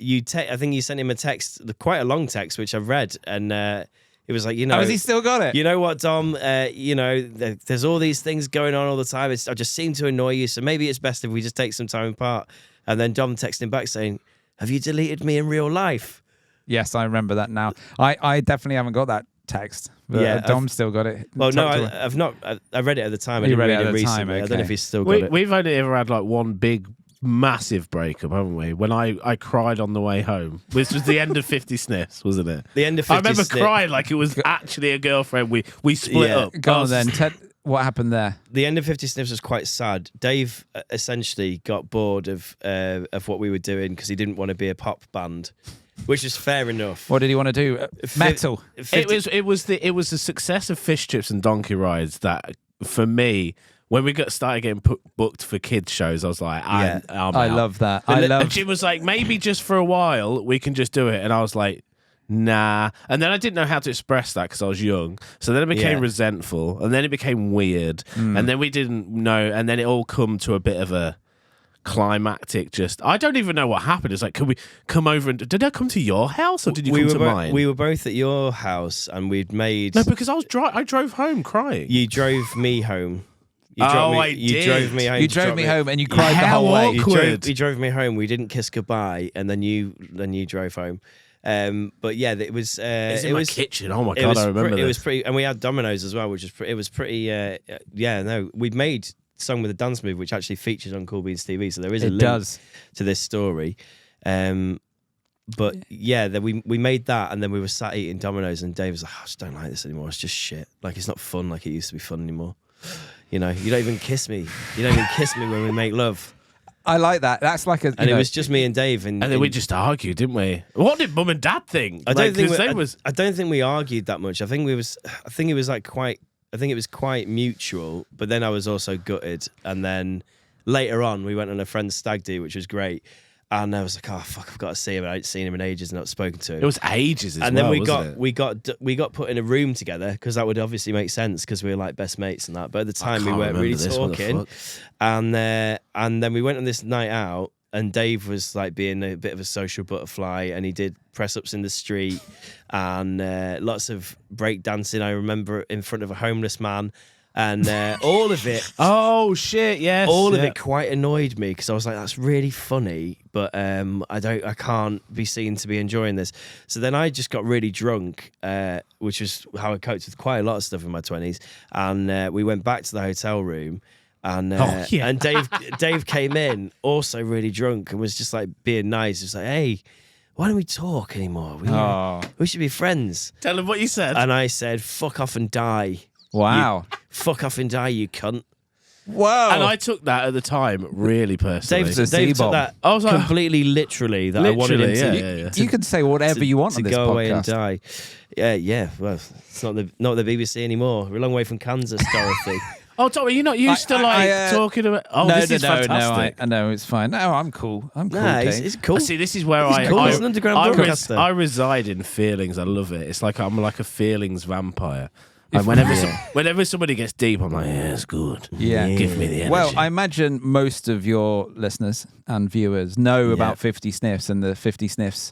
think you sent him a text, quite a long text, which I've read, and It was like, you know, has he still got it? You know what, Dom? You know, there's all these things going on all the time. I just seem to annoy you, so maybe it's best if we just take some time apart. And then Dom texted him back saying, "Have you deleted me in real life?" Yes, I remember that now. I definitely haven't got that text. But Yeah, Dom's still got it. Well, no, I've not. I read it at the time. I didn't read it recently. I don't know if he's still got it. We've only ever had like one big, massive breakup, haven't we? When I cried on the way home, which was the end of 50 Sniffs, wasn't it? The end of 50 I remember Sniffs. crying like it was actually a girlfriend. We split up. Go on then, Ted. What happened there? The end of 50 Sniffs was quite sad. Dave essentially got bored of what we were doing because he didn't want to be a pop band, which is fair enough. What did he want to do? Metal. It was the success of Fish Chips and Donkey Rides that, for me, when we started getting booked for kids shows, I was like, I'm I out. love that. And Jim was like, maybe just for a while we can just do it, and I was like, nah. And then I didn't know how to express that because I was young. So then it became resentful, and then it became weird, and then we didn't know, and then it all come to a bit of a climactic. I don't even know what happened. It's like, can we come over and did I come to your house or did you come to mine? We were both at your house, and we'd made because I drove home crying. You drove me home. I did. You drove me home. You drove me home, and you cried the whole way. You drove me home. We didn't kiss goodbye, and then you drove home. But yeah, it was. It's in my kitchen. Oh my god, I remember this. It was pretty, and we had Dominoes as well, which was it was pretty. We'd made Song with a Dance Move, which actually features on Cool Beans TV, so there is a link to this story. But we made that, and then we were sat eating Dominoes, and Dave was like, "I just don't like this anymore. It's just shit. Like, it's not fun like it used to be fun anymore. You know, you don't even kiss me. You don't even kiss me when we make love." I like that. That's like it was just me and Dave, and then we just argued, didn't we? What did Mum and Dad think? I don't think we argued that much. I think it was quite mutual. But then I was also gutted, and then later on we went on a friend's stag do, which was great. And I was like, "Oh fuck, I've got to see him. I hadn't seen him in ages, and not spoken to him." It was ages, and then we got put in a room together because that would obviously make sense because we were like best mates and that. But at the time we weren't really talking. And then we went on this night out, and Dave was like being a bit of a social butterfly, and he did press ups in the street and lots of break dancing. I remember in front of a homeless man. And all of it. Oh shit! Yes. All of it quite annoyed me because I was like, "That's really funny," but I can't be seen to be enjoying this. So then I just got really drunk, which is how I coped with quite a lot of stuff in my 20s. And we went back to the hotel room, and and Dave came in also really drunk and was just like being nice. He was like, "Hey, why don't we talk anymore? We should be friends." Tell him what you said. And I said, "Fuck off and die." Wow. Fuck off and die, you cunt. Whoa. And I took that at the time really personally. Dave took that I was like, completely literally that I wanted him to. You can say whatever you want on this go podcast. Away and die. Yeah. Well, it's not the BBC anymore. We're a long way from Kansas, Dorothy. Oh, Tommy, you're not used to talking about. Oh, this is fantastic. No, it's fine. No, I'm cool. It's cool. See, this is where He's an underground broadcaster. I reside in feelings. I love it. It's like I'm like a feelings vampire. And whenever somebody gets deep, I'm like, yeah, it's good. Yeah. Give me the energy. Well, I imagine most of your listeners and viewers know about 50 Sniffs and the 50 Sniffs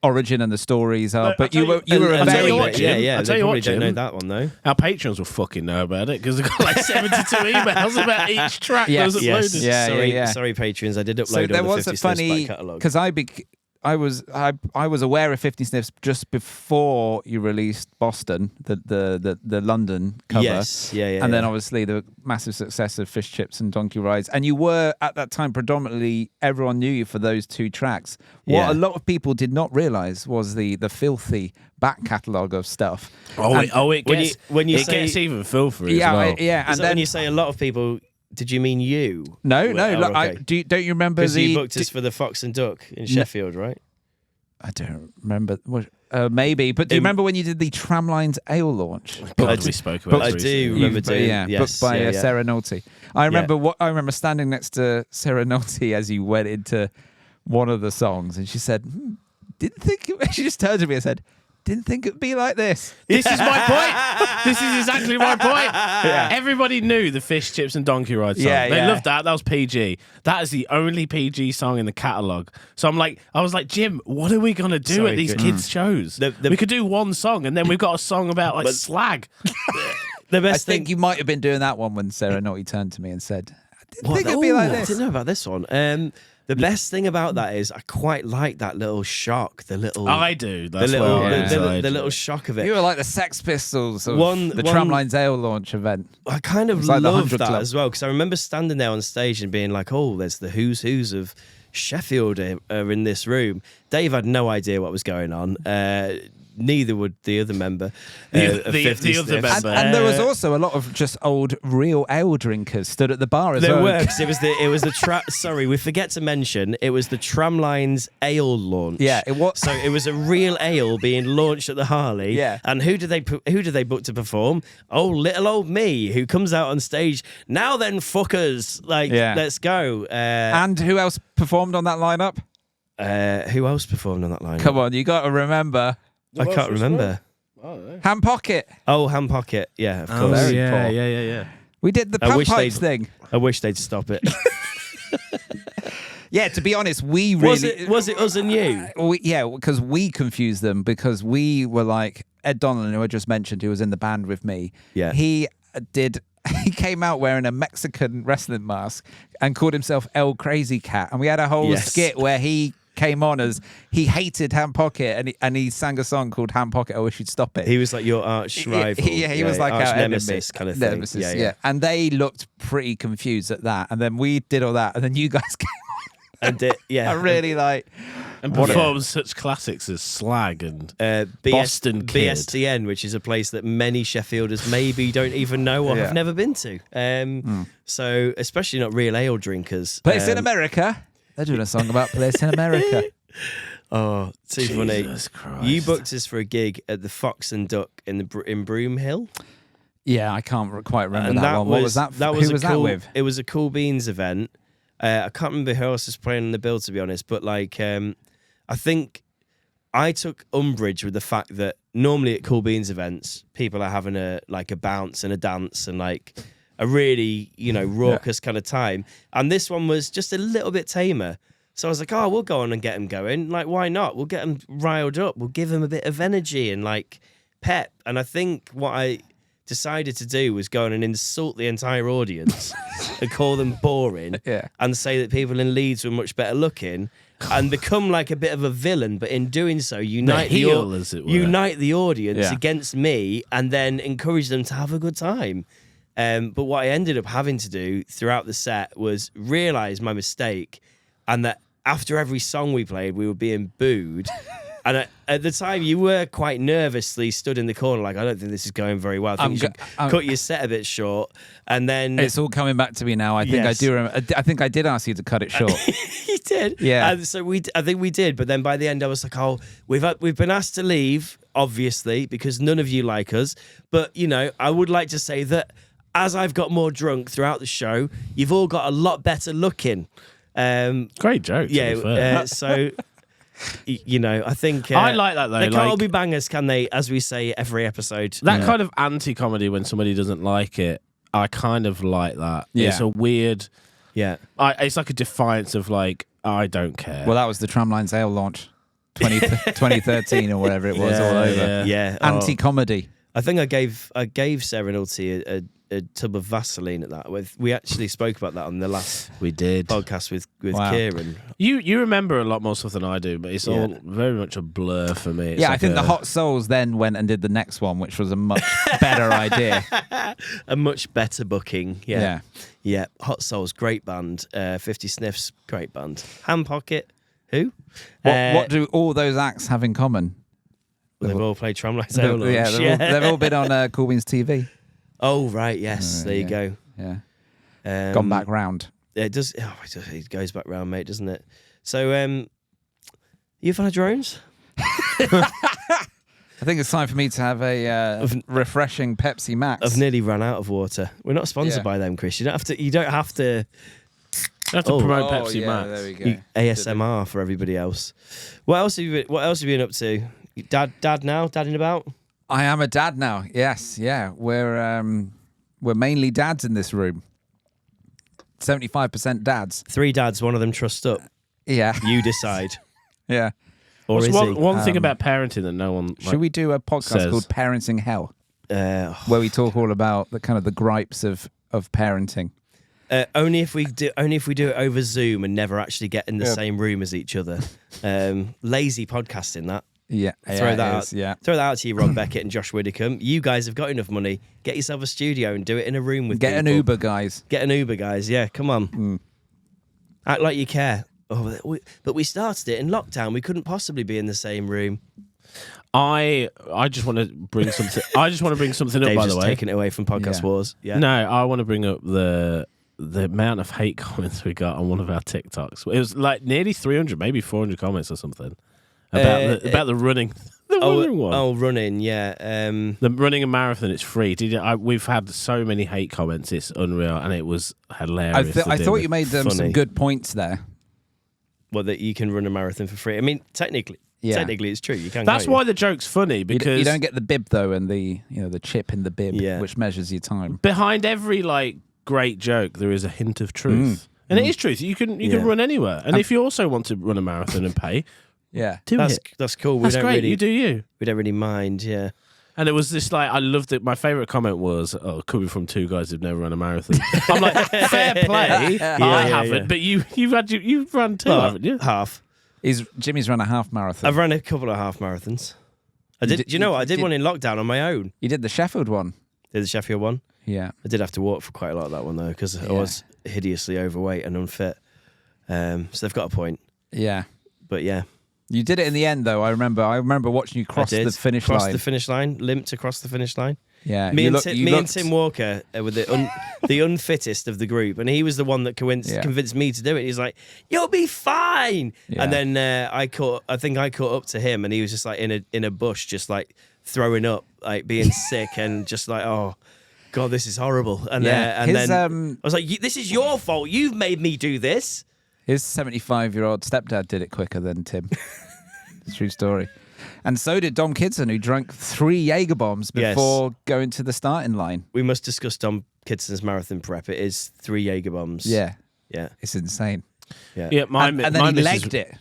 origin and the stories are. But you were a very... Yeah. They probably don't know that one, though. Our patrons will fucking know about it because they've got like 72 emails about each track that was uploaded. Sorry, patrons. I did upload so there all was the 50 Sniffs back catalogue. Because I was aware of 50 Sniffs just before you released Boston, the London cover. Yes, and then obviously the massive success of Fish Chips and Donkey Rides. And you were at that time predominantly everyone knew you for those two tracks. What a lot of people did not realise was the filthy back catalogue of stuff. It gets even filthier as well. Yeah, and then when you say a lot of people. Did you mean you? No. Okay. Don't you remember because you booked us for the Fox and Duck in Sheffield, right? I don't remember. Maybe, but do you remember when you did the Tramlines Ale launch? We spoke about. I do remember doing. Booked by Sarah Nolte. I remember standing next to Sarah Nolte as you went into one of the songs, and she said, "Didn't think." She just turned to me and said, didn't think it'd be like this. This is my point. This is exactly my point. Yeah. Everybody knew the Fish, Chips and Donkey Ride song. Yeah, they yeah. loved that. That was PG. That is the only PG song in the catalogue. So I was like, Jim, what are we going to do Sorry, at these good. kids' shows? We could do one song and then we've got a song about like slag. The I best think thing. you might have been doing that one when Sarah Naughty turned to me and said, I didn't What? think it'd be like I this. didn't know about this one. The best thing about that is I quite like that little shock. The little. I do. The That's little, where I'm inside. the little shock of it. You were like the Sex Pistols of the one- Tramlines Ale launch event. I kind of It's like the love 100 that Club. as well because I remember standing there on stage and being like, "Oh, there's the who's of Sheffield are in this room." Dave had no idea what was going on. Neither would the other member. The of 50 other Sniffs. member. And there was also a lot of just old real ale drinkers stood at the bar as There well. were, 'cause it was the sorry, we forget to mention it was the Tramlines Ale launch. Yeah, it was. So it was a real ale being launched at the Harley. Yeah. And who did they book to perform? Oh, little old me, who comes out on stage. Now then, fuckers, like, Yeah. let's go. And who else performed on that lineup? Who else performed on that line? Come on, you got to remember. I can't remember. Hand Pocket. Oh, Hand Pocket. Yeah, of Oh, course. Very yeah, poor. yeah. We did the I wish Pipes they'd- thing. I wish they'd stop it. Yeah, to be honest, we really was it us and you? because we confused them because we were like Ed Donlan, who I just mentioned, who was in the band with me. Yeah. He came out wearing a Mexican wrestling mask and called himself El Crazy Cat, and we had a whole Yes. skit where he came on as he hated Hand Pocket and he sang a song called Hand Pocket, I Wish You'd Stop It. He was like your arch rival. He was like arch our nemesis enemy. kind of thing. Nemesis, yeah. And they looked pretty confused at that. And then we did all that, and then you guys came And on. I really like. And performed such classics as Slag and Boston Kid. BSTN, which is a place that many Sheffielders maybe don't even know or Yeah. have never been to. So, especially not real ale drinkers. Place in America. They're doing a song about Place in America. Oh, too funny. Jesus Christ. You booked us for a gig at the Fox and Duck in Broomhill. Yeah, I can't quite remember And that one. What was that? That was Who was that with? It was a Cool Beans event. I can't remember who else was playing on the bill, to be honest. But like, I think I took umbrage with the fact that normally at Cool Beans events, people are having a bounce and a dance and like a really raucous kind of time. And this one was just a little bit tamer. So I was like, oh, we'll go on and get them going. Like, why not? We'll get them riled up. We'll give them a bit of energy and like pep. And I think what I decided to do was go on and insult the entire audience and call them boring and say that people in Leeds were much better looking and become like a bit of a villain, but in doing so unite as it were. unite the audience Yeah. against me and then encourage them to have a good time. But what I ended up having to do throughout the set was realise my mistake and that after every song we played, we were being booed. And at the time, you were quite nervously stood in the corner, like, I don't think this is going very well. I think you should cut your set a bit short. And then It's all coming back to me now. I think I Yes. do remember. I think I did ask you to cut it short. you did, Yeah. And so I think we did. But then by the end, I was like, oh, we've been asked to leave, obviously, because none of you like us. But I would like to say that as I've got more drunk throughout the show, you've all got a lot better looking. Great joke. Yeah. So. I think I like that though. They can't all like, be bangers, can they? As we say every episode. that kind of anti-comedy when somebody doesn't like it, I kind of like that. Yeah. It's a weird. Yeah. It's like a defiance of like I don't care. Well, that was the Tramlines Ale launch, 2013 or whatever it was, all over. Yeah. Anti-comedy. I think I gave Sarah Naughty a tub of Vaseline at that. We actually spoke about that on the last we did. podcast with Wow. Kieran. You remember a lot more stuff than I do, but it's all very much a blur for me. It's Yeah, I like think the Hot Souls then went and did the next one, which was a much better idea. A much better booking. Yeah. Yeah. Yeah. Hot Souls, great band. 50 Sniffs, great band. Hand Pocket, who? What do all those acts have in common? They've all played Tramlines. They've all been on Cool Beans TV. Oh, right. Yes. There you go. Yeah. Gone back round. It does. It goes back round, mate, doesn't it? So, you a fan of drones? I think it's time for me to have a refreshing Pepsi Max. I've nearly run out of water. We're not sponsored by them, Chris. You don't have to. You don't have to. You have to promote Pepsi Max. There we go. ASMR for everybody else. What else have you been up to? Dad now? Dadding about? I am a dad now. Yes, yeah. We're mainly dads in this room. 75% dads. 3 dads, one of them trussed up. Yeah. You decide. Yeah. Or is he? One thing about parenting that no one should we do a podcast called Parenting Hell? Where we talk all about the gripes of parenting. Only if we do it over Zoom and never actually get in the same room as each other. Lazy podcasting that. Yeah, throw that out. Yeah, throw that out to you, Rob Beckett and Josh Widdicombe. You guys have got enough money. Get yourself a studio and do it in a room with. Get an Uber, guys. Get an Uber, guys. Yeah, come on. Act like you care. Oh, but we started it in lockdown. We couldn't possibly be in the same room. I just want to bring something. I just want to bring something up. Dave's By the just way, taking it away from Podcast Wars. Yeah. No, I want to bring up the amount of hate comments we got on one of our TikToks. It was like nearly 300, maybe 400 comments or something about the running. Running one. Oh, running, yeah. The running a marathon, it's free. We've had so many hate comments, it's unreal, and it was hilarious. I thought you made some good points there. Well, that you can run a marathon for free. I mean, technically it's true. You can. That's why the joke's funny, because you don't get the bib though, and the chip in the bib, which measures your time. Behind every great joke, there is a hint of truth, and it is truth. You can run anywhere, and if you also want to run a marathon and pay. Yeah, that's cool. That's great. You do you. We don't really mind. Yeah. And it was this I loved it. My favourite comment was, "Oh, coming from 2 guys who've never run a marathon." I'm like, fair play. I haven't, but you've run 2, haven't you? Half. Jimmy's run a half marathon. I've run a couple of half marathons. Do you know what? I did one in lockdown on my own. You did the Sheffield one. Did the Sheffield one? Yeah. I did have to walk for quite a lot of that one though, because I was hideously overweight and unfit. So they've got a point. Yeah. But yeah. You did it in the end, though. I remember watching you cross the finish line. Cross the finish line, limped across the finish line. Yeah, me and Tim Walker were the unfittest of the group, and he was the one that convinced me to do it. He's like, "You'll be fine," and then I think I caught up to him, and he was just like in a bush, just like throwing up, like being sick, and just like, "Oh God, this is horrible." And then I was like, "This is your fault. You've made me do this." His 75-year-old stepdad did it quicker than Tim. True story. And so did Dom Kidson, who drank 3 Jaeger bombs before going to the starting line. We must discuss Dom Kidson's marathon prep. It is 3 Jaeger bombs. Yeah. Yeah. It's insane. Yeah. And then he legged it.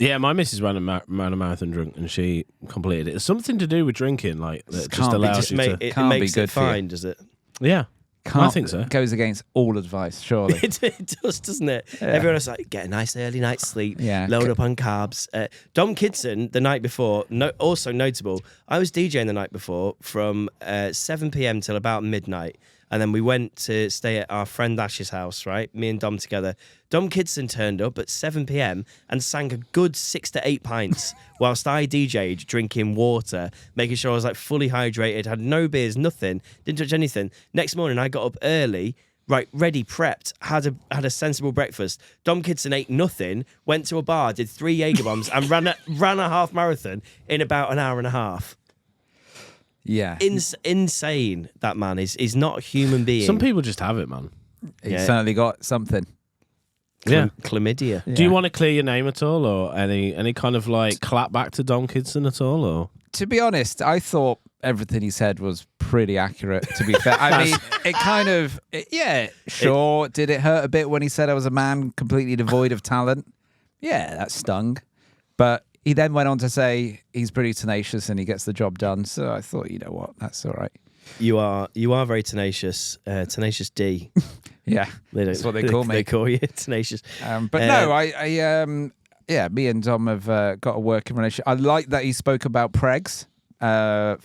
Yeah, my missus ran a marathon drunk and she completed it. It's something to do with drinking, that just allows you to... It makes it fine, does it? Yeah. I think so. It goes against all advice, surely. It does, doesn't it? Yeah. Everyone is like, get a nice early night's sleep, Yeah. load up on carbs. Dom Kidson, the night before, also notable, I was DJing the night before from 7 p.m. till about midnight. And then we went to stay at our friend Ash's house, right? Me and Dom together. Dom Kidson turned up at 7 p.m. and sang a good 6 to 8 pints whilst I DJ'd, drinking water, making sure I was fully hydrated, had no beers, nothing, didn't touch anything. Next morning, I got up early, right, ready, prepped, had a sensible breakfast. Dom Kidson ate nothing, went to a bar, did 3 Jaeger bombs, and ran a half marathon in about an hour and a half. Yeah. Insane, that man. He's not a human being. Some people just have it, man. He's certainly got something. Chlamydia. Yeah. Do you want to clear your name at all, or any kind of clap back to Dom Kidson at all, or? To be honest, I thought everything he said was pretty accurate, to be fair. I mean, it kind of, sure. Did it hurt a bit when he said I was a man completely devoid of talent? Yeah, that stung. But he then went on to say he's pretty tenacious and he gets the job done. So I thought, you know what, that's all right. You are very tenacious. Tenacious D. Yeah, that's what they call me. They call you tenacious. But no, me and Dom have got a working relationship. I like that he spoke about Pregs. For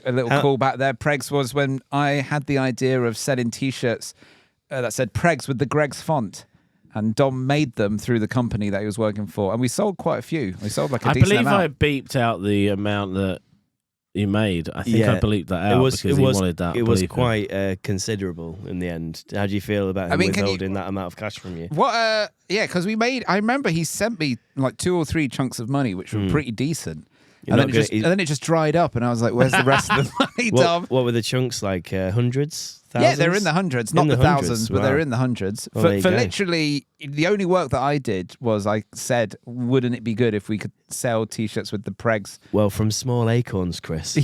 a little callback there. Pregs was when I had the idea of selling T-shirts that said Pregs with the Greg's font. And Dom made them through the company that he was working for. And we sold quite a few. We sold a decent amount. I beeped out the amount that you made. I think I bleeped that out because he wanted that. It was quite considerable in the end. How do you feel about him withholding that amount of cash from you? Because I remember he sent me 2 or 3 chunks of money, which were pretty decent. And then it just dried up, and I was like, "Where's the rest of the money, Dom?" What were the chunks like? Hundreds? Thousands? Yeah, they're in the hundreds, not the thousands, but they're in the hundreds. Well, for literally, the only work that I did was I said, "Wouldn't it be good if we could sell T-shirts with the pregs?" Well, from small acorns, Chris.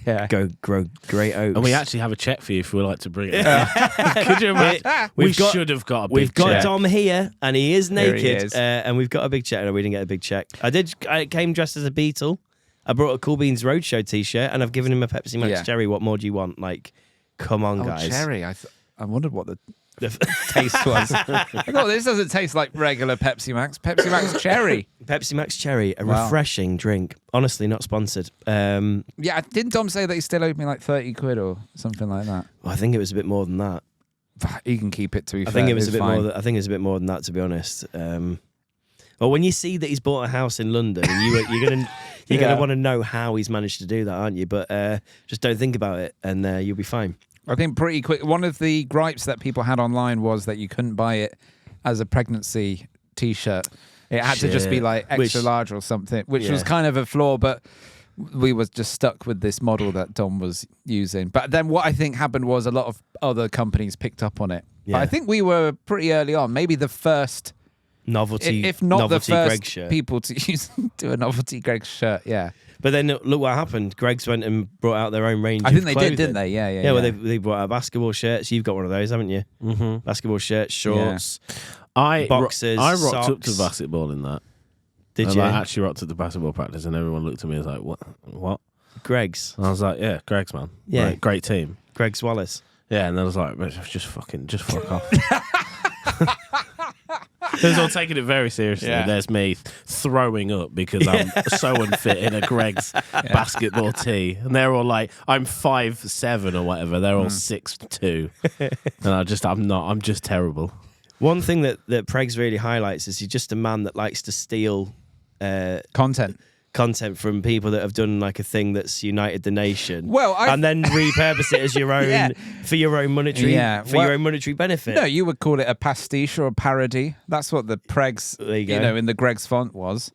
Yeah. Go grow great oaks. And we actually have a check for you if we like to bring it. Could you imagine? We should have got a big We've got check. Dom here, and he is naked. Here he is. And we've got a big check. No, we didn't get a big check. I came dressed as a Beatle. I brought a Cool Beans Roadshow T-shirt, and I've given him a Pepsi Max Cherry. What more do you want? Like, come on, guys. Cherry. I wondered what the taste was. I thought this doesn't taste like regular Pepsi Max. Pepsi Max Cherry. Pepsi Max Cherry, a refreshing drink. Honestly, not sponsored. Yeah, didn't Dom say that he still owed me like 30 quid or something like that? Well, I think it was a bit more than that. He can keep it, to be fair. I think it was a bit more. I think it's a bit more than that, to be honest. Well, when you see that he's bought a house in London, you're gonna want to know how he's managed to do that, aren't you? But just don't think about it, and you'll be fine. I think pretty quick. One of the gripes that people had online was that you couldn't buy it as a pregnancy T-shirt. It had to just be like extra large or something, which was kind of a flaw. But we was just stuck with this model that Dom was using. But then what I think happened was a lot of other companies picked up on it. Yeah. But I think we were pretty early on, maybe the first novelty, if not novelty the first Greg shirt. People to do a novelty Greg shirt. Yeah. But then look what happened. Greg's went and brought out their own range. I think of they clothing. did, didn't they? Yeah. Well, they brought out basketball shirts. You've got one of those, haven't you? Mm-hmm. Basketball shirts, shorts, boxers, I rocked socks. up to basketball in that. Did you? I actually rocked up to basketball practice, and everyone looked at me and was like, "What? Greg's." And I was like, "Yeah, Greg's, man. Yeah, like, great team. Greg's Wallace." Yeah, and then I was like, just fuck off." They was all taking it very seriously. Yeah. There's me throwing up because I'm so unfit in a Greg's basketball tee, and they're all like, I'm 5'7" or whatever. They're all 6'2", and I'm just terrible. One thing that Pregs really highlights is he's just a man that likes to steal content from people that have done like a thing that's united the nation. And then repurpose it as your own for your own monetary your own monetary benefit. No, you would call it a pastiche or a parody. That's what the Pregs, in the Greg's font was.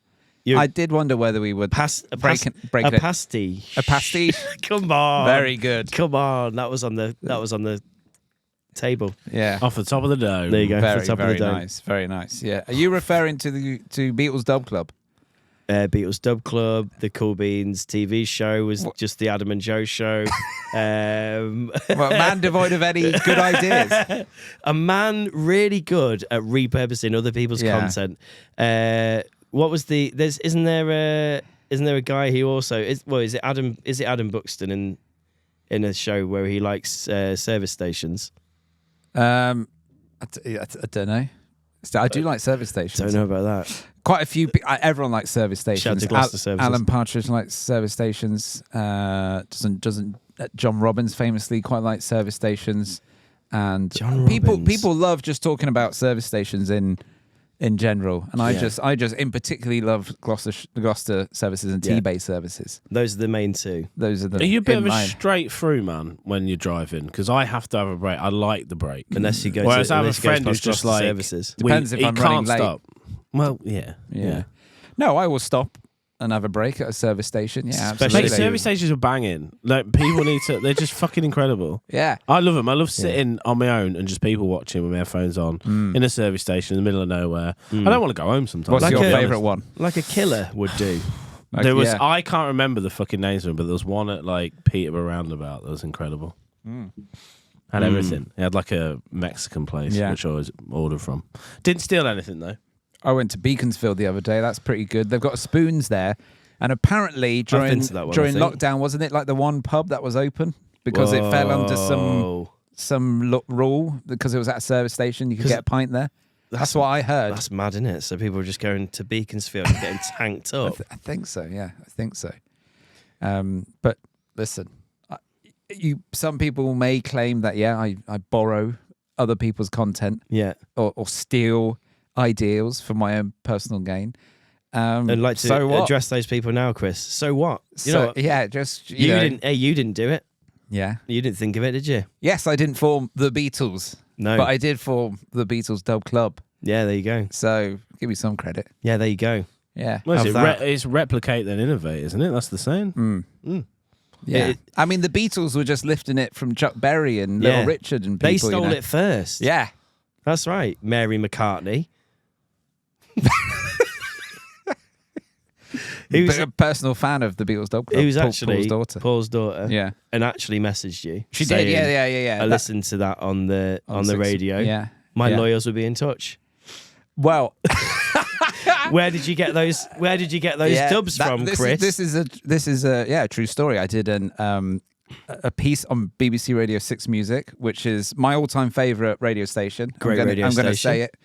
I did wonder whether we would break it. A pastiche. A pastiche. Come on. Very good. Come on. That was on the table. Yeah. Off the top of the dome. There you go. Very, off the top very of the dome. nice. Very nice. Yeah. Are you referring to Beatles Dub Club? Beatles Dub Club, the Cool Beans TV show was just the Adam and Joe show. A man devoid of any good ideas. A man really good at repurposing other people's content. What was isn't there a guy who also is it Adam Buxton in a show where he likes service stations? I don't know. I do like service stations. Don't know about that. Quite a few. Everyone likes service stations. Shout out to Gloucester services. Alan Partridge likes service stations. Doesn't John Robbins famously quite likes service stations, and people love just talking about service stations in general. And I just in particularly love Gloucester services and T-Bay services. Those are the main two. Are you a bit of a straight through man when you're driving? Because I have to have a break. I like the break. Unless you go. Whereas I have a friend who's just like services. Depends if I'm running late. Stop. Well, yeah. No, I will stop and have a break at a service station. Yeah, Especially absolutely. Like, service stations are banging. Like, people need to. They're just fucking incredible. Yeah, I love them. I love sitting on my own and just people watching with my headphones on in a service station in the middle of nowhere. I don't want to go home sometimes. What's your favourite one? Like a killer would do. There was. I can't remember the fucking names of them, but there was one at like Peterborough Roundabout that was incredible. Had everything. It had like a Mexican place, which I always ordered from. Didn't steal anything though. I went to Beaconsfield the other day. That's pretty good. They've got Spoons there. And apparently during lockdown, wasn't it like the one pub that was open? Because it fell under some rule because it was at a service station. You could get a pint there. That's what I heard. That's mad, isn't it? So people were just going to Beaconsfield and getting tanked up. I think so, yeah. I think so. But listen, some people may claim that, I borrow other people's content or steal ideals for my own personal gain. I'd like to address those people now, Chris. So what? You know what? Yeah, just you didn't. Hey, you didn't do it. Yeah, you didn't think of it, did you? Yes, I didn't form the Beatles. No, but I did form the Beatles Dub Club. Yeah, there you go. So give me some credit. Yeah, there you go. Yeah. Well, it's replicate then innovate, isn't it? That's the saying. Yeah. I mean, the Beatles were just lifting it from Chuck Berry and Little Richard and people. They stole it first. Yeah. That's right. Mary McCartney. Who's a personal fan of the Beatles Dub Club. Who's actually Paul's daughter. Yeah. And actually messaged you. She did, yeah. I listened to that on the radio. Yeah. My lawyers will be in touch. Well, where did you get those dubs from, Chris? This is a true story. I did a piece on BBC Radio 6 Music, which is my all-time favourite radio station. Great radio station. I'm going to say it.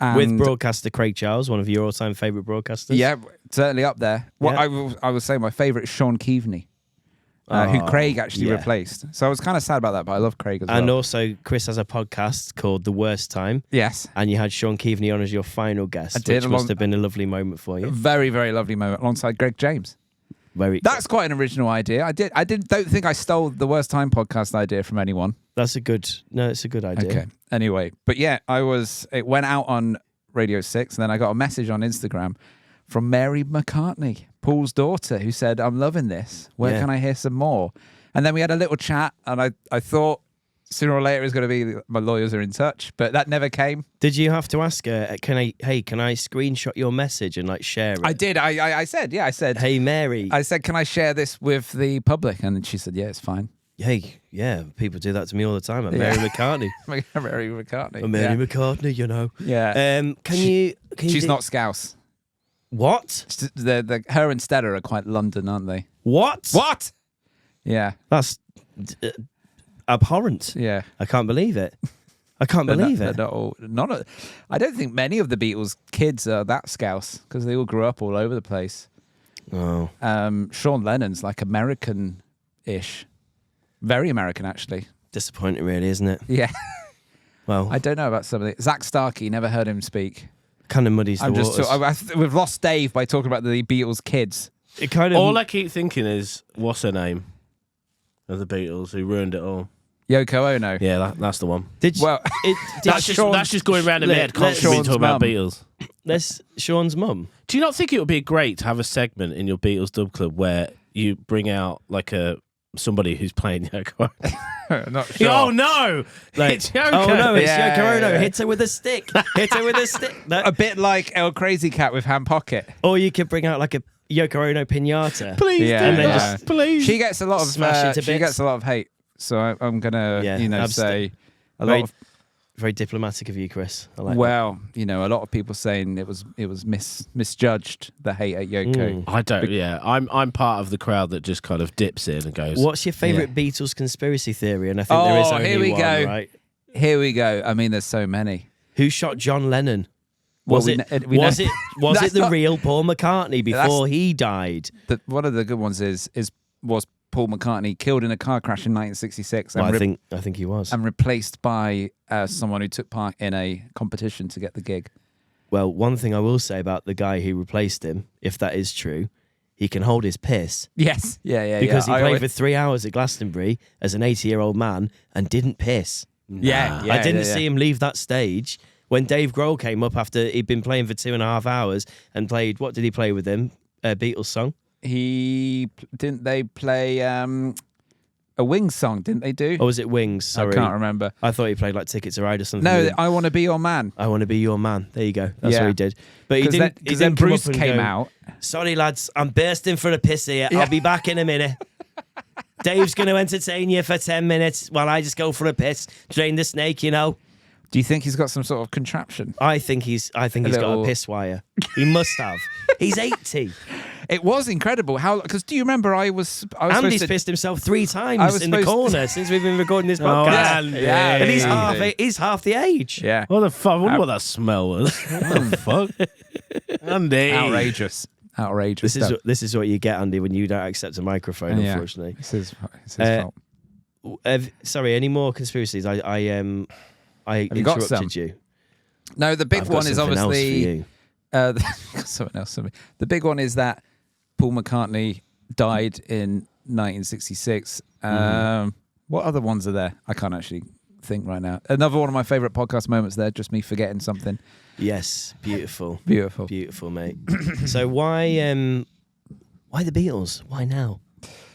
And with broadcaster Craig Charles, one of your all-time favourite broadcasters. Yeah, certainly up there. Well, I would say my favourite is Sean Keaveney, who Craig actually replaced. So I was kind of sad about that, but I love Craig as well. And also, Chris has a podcast called The Worst Time. Yes. And you had Sean Keaveney on as your final guest, which must have been a lovely moment for you. Very, very lovely moment alongside Greg James. That's quite an original idea. Don't think I stole the Worst Time podcast idea from anyone. It's a good idea. Okay. Anyway, but yeah, it went out on Radio 6, and then I got a message on Instagram from Mary McCartney, Paul's daughter, who said, "I'm loving this. Where can I hear some more?" And then we had a little chat, and I thought sooner or later it was going to be my lawyers are in touch, but that never came. Did you have to ask her, can I screenshot your message and share it? I did. I said, "Hey, Mary." I said, "Can I share this with the public?" And she said, "Yeah, it's fine." Hey, yeah, people do that to me all the time. I'm Mary McCartney. Mary McCartney. I'm Mary McCartney, you know. Yeah. She's not Scouse. What? Her and Stella are quite London, aren't they? What? Yeah. That's abhorrent. Yeah. I can't believe it. I can't believe it. I don't think many of the Beatles kids are that Scouse because they all grew up all over the place. Oh. Sean Lennon's like American-ish. Very American, actually. Disappointing, really, isn't it? Yeah. Well, I don't know about some of it. Zach Starkey, never heard him speak. Kind of muddies the waters. We've lost Dave by talking about the Beatles kids. It kind of. All I keep thinking is, what's her name of the Beatles who ruined it all? Yoko Ono. Yeah, that's the one. That's just going around in my head constantly talking about Beatles. That's Sean's mum. Do you not think it would be great to have a segment in your Beatles Dub Club where you bring out somebody who's playing Yoko Ono? Not sure. Oh no! It's Yoko. Oh no, it's Yoko Ono. Hit her with a stick. No. A bit like El Crazy Cat with Ham Pocket. Or you could bring out a Yoko Ono pinata. Please do that. Please. She gets a lot of smash it to bits. She gets a lot of hate. So I'm gonna say a lot of. Very diplomatic of you, Chris. I like that. A lot of people saying it was misjudged, the hate at Yoko. I don't. Yeah, I'm part of the crowd that just kind of dips in and goes. What's your favourite Beatles conspiracy theory? And I think there is only one. Right? Here we go. I mean, there's so many. Who shot John Lennon? Was it the real Paul McCartney before he died? One of the good ones was Paul McCartney killed in a car crash in 1966. Well, I think he was. And replaced by someone who took part in a competition to get the gig. Well, one thing I will say about the guy who replaced him, if that is true, he can hold his piss. Yes. Yeah. Because he played for 3 hours at Glastonbury as an 80-year-old man and didn't piss. Yeah. I didn't see him leave that stage. When Dave Grohl came up after he'd been playing for 2.5 hours and played, what did he play with him? A Beatles song? Didn't they play a Wings song? Didn't they do? Or was it Wings? Sorry, I can't remember. I thought he played Ticket to Ride or something. No, I Want to Be Your Man. I Want to Be Your Man. There you go. That's what he did. But he didn't. Because then Bruce came out. Sorry, lads, I'm bursting for a piss here. I'll be back in a minute. Dave's going to entertain you for 10 minutes while I just go for a piss, drain the snake. Do you think he's got some sort of contraption? I think he's got a piss wire. He must have. He's 80. It was incredible. Because do you remember Andy's pissed himself 3 times in the corner since we've been recording this podcast. Yeah. And he's half the age. Yeah. What the fuck? I wonder what that smell was. What the fuck? Andy. Outrageous. This is what you get, Andy, when you don't accept a microphone, unfortunately. It's his fault. Sorry, any more conspiracies? I interrupted you. No, the big one is obviously something else for me. The big one is that Paul McCartney died in 1966. What other ones are there? I can't actually think right now. Another one of my favourite podcast moments there, just me forgetting something. Yes, beautiful. Beautiful. Beautiful, mate. So why the Beatles? Why now?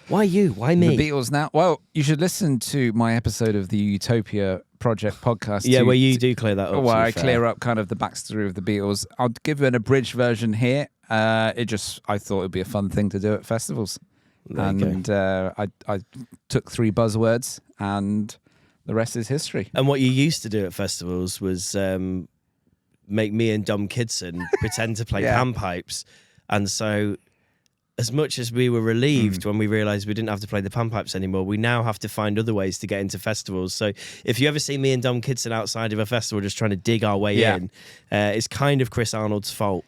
Why you? Why me? The Beatles now? Well, you should listen to my episode of the Utopia Project podcast. Yeah, where you do clear that up. Where I clear up kind of the backstory of the Beatles. I'll give you an abridged version here. I thought it'd be a fun thing to do at festivals. I took 3 buzzwords and the rest is history. And what you used to do at festivals was make me and Dom Kidson pretend to play panpipes. And so as much as we were relieved when we realised we didn't have to play the panpipes anymore, we now have to find other ways to get into festivals. So if you ever see me and Dom Kidson outside of a festival just trying to dig our way in, it's kind of Chris Arnold's fault.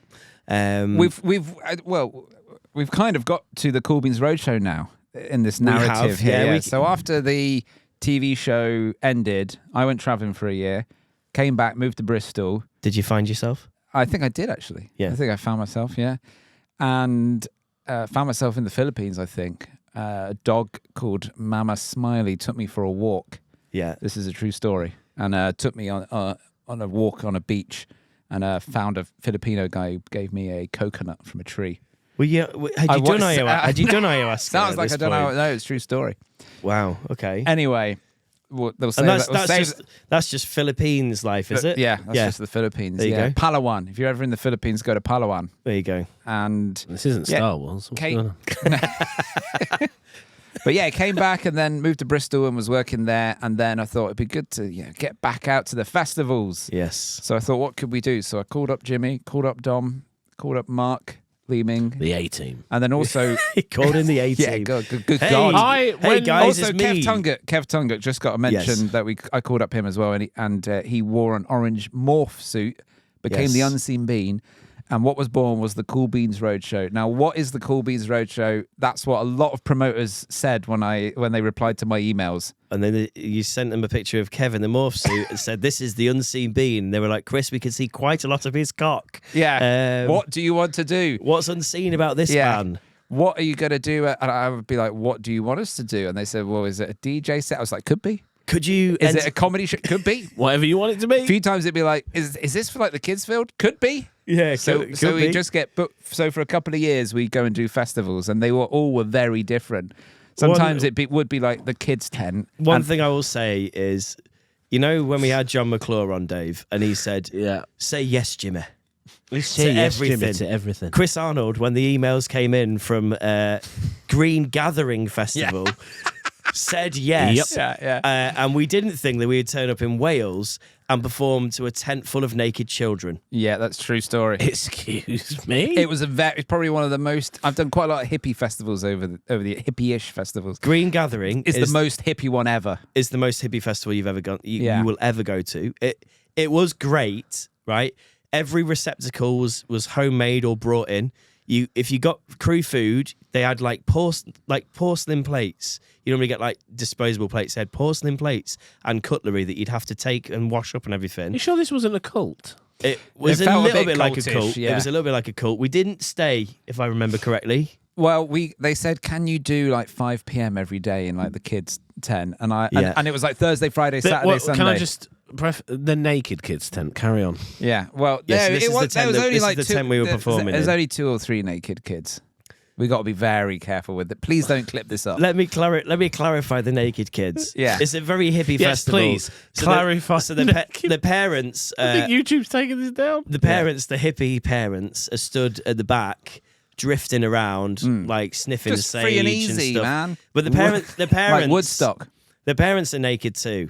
We've kind of got to the Cool Beans Roadshow now in this narrative here. So after the TV show ended, I went travelling for a year, came back, moved to Bristol. Did you find yourself? I think I did, actually. Yeah. I think I found myself, and found myself in the Philippines, I think. A dog called Mama Smiley took me for a walk. Yeah. This is a true story. And took me on a walk on a beach and found a Filipino guy who gave me a coconut from a tree. Well, yeah. Had you done ayahuasca? Sounds like I don't know. No, it's a true story. Wow. Okay. Anyway, they'll say that's just Philippines life, is it? Yeah, that's just the Philippines. There you go. Palawan. If you're ever in the Philippines, go to Palawan. There you go. And this isn't Star Wars. What's going on? But yeah, I came back and then moved to Bristol and was working there. And then I thought it'd be good to get back out to the festivals. Yes. So I thought, what could we do? So I called up Jimmy, called up Dom, called up Mark, Leeming. The A-Team. And then also... he called in the A-Team. Yeah, good hey, God. Hey guys, also, it's me. Kev Tungut just got a mention that I called up him as well. And he wore an orange morph suit, became the Unseen Bean. And what was born was the Cool Beans Roadshow. Now, what is the Cool Beans Roadshow? That's what a lot of promoters said when they replied to my emails. And then you sent them a picture of Kevin, the morph suit, and said, "This is the Unseen Bean." And they were like, "Chris, we can see quite a lot of his cock." Yeah. What do you want to do? What's unseen about this man? What are you going to do? And I would be like, "What do you want us to do?" And they said, "Well, is it a DJ set?" I was like, "Could be." Could you? Is it a comedy show? Could be. Whatever you want it to be. A few times it'd be like, "Is this for like the kids' field?" Could be. Yeah. So we just get booked. So for a couple of years, we go and do festivals, and they were very different. Sometimes it would be like the kids' tent. One thing I will say is, when we had John McClure on, Dave, and he said, say yes, Jimmy. Say yes, Jimmy, to everything. Chris Arnold, when the emails came in from Green Gathering Festival, said yes. Yep. And we didn't think that we'd turn up in Wales and perform to a tent full of naked children. Yeah, that's a true story. Excuse me? It was it's probably one of the most... I've done quite a lot of hippie festivals over the hippie-ish festivals. Green Gathering is the most hippie one ever. Is the most hippie festival you've ever gone. You will ever go to. It was great, right? Every receptacle was homemade or brought in. If you got crew food, they had like porcelain plates. You normally get like disposable plates. They had porcelain plates and cutlery that you'd have to take and wash up and everything. You sure this wasn't a cult? It was a little bit like a cult. Yeah. It was a little bit like a cult. We didn't stay, if I remember correctly. Well, they said, can you do like 5 p.m. every day in like the kids' tent? And and it was like Thursday, Friday, Saturday, Sunday. Can I just the naked kids tent? Carry on. Yeah. Well, this is the tent we were performing. There's only 2 or 3 naked kids. We got to be very careful with it. Please don't clip this up. Let me clarify the naked kids. Yeah, it's a very hippie festival. Please clarify. The parents. I think YouTube's taking this down. The parents, the hippie parents, are stood at the back, drifting around, like sniffing just the sage free and easy, stuff. man. But the parents, like Woodstock. The parents are naked too.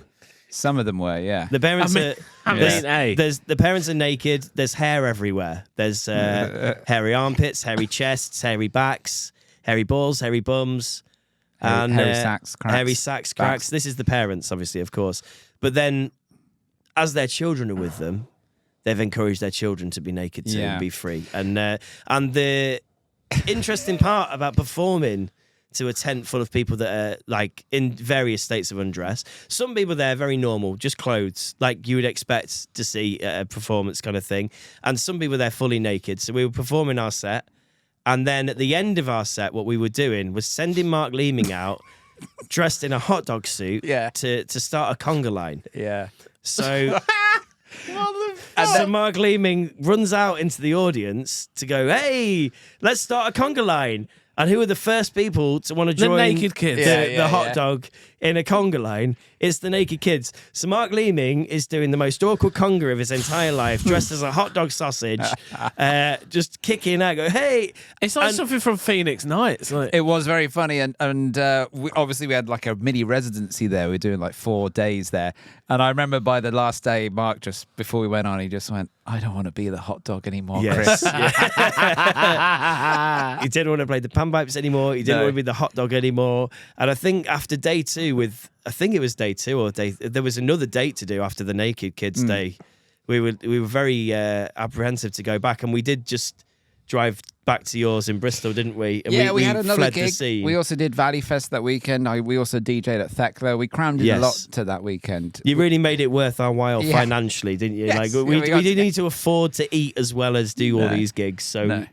Some of them were, yeah. The parents the parents are naked. There's hair everywhere. There's hairy armpits, hairy chests, hairy backs, hairy balls, hairy bums, and hairy sacks, cracks. Hairy sacks, cracks. This is the parents, obviously, of course. But then, as their children are with them, they've encouraged their children to be naked too and be free. And the interesting part about performing to a tent full of people that are like in various states of undress. Some people there very normal, just clothes, like you would expect to see at a performance kind of thing. And some people there fully naked. So we were performing our set. And then at the end of our set, what we were doing was sending Mark Leeming out dressed in a hot dog suit to start a conga line. Yeah. So so Mark Leeming runs out into the audience to go, hey, let's start a conga line. And who are the first people to want to join the naked kids? the hot dog in a conga line? It's the naked kids. So Mark Leeming is doing the most awkward conga of his entire life, dressed as a hot dog sausage, just kicking out, go, hey. It's like something from Phoenix Nights. Like. It was very funny. And we had like a mini residency there. We were doing like 4 days there. And I remember by the last day, Mark, just before we went on, he just went, I don't want to be the hot dog anymore, Chris. He didn't want to play the panpipes anymore. He didn't want to be the hot dog anymore. And I think after day 2 I think it was day 2 or there was another date to do after the Naked Kids Day. We were very apprehensive to go back, and we did just drive back to yours in Bristol, didn't we? And we had another fled gig. The scene. We also did Valley Fest that weekend. We also DJ'd at Thekla. We crammed in a lot to that weekend. You really made it worth our while financially, didn't you? Yes. Like we did need to afford to eat as well as do all these gigs. So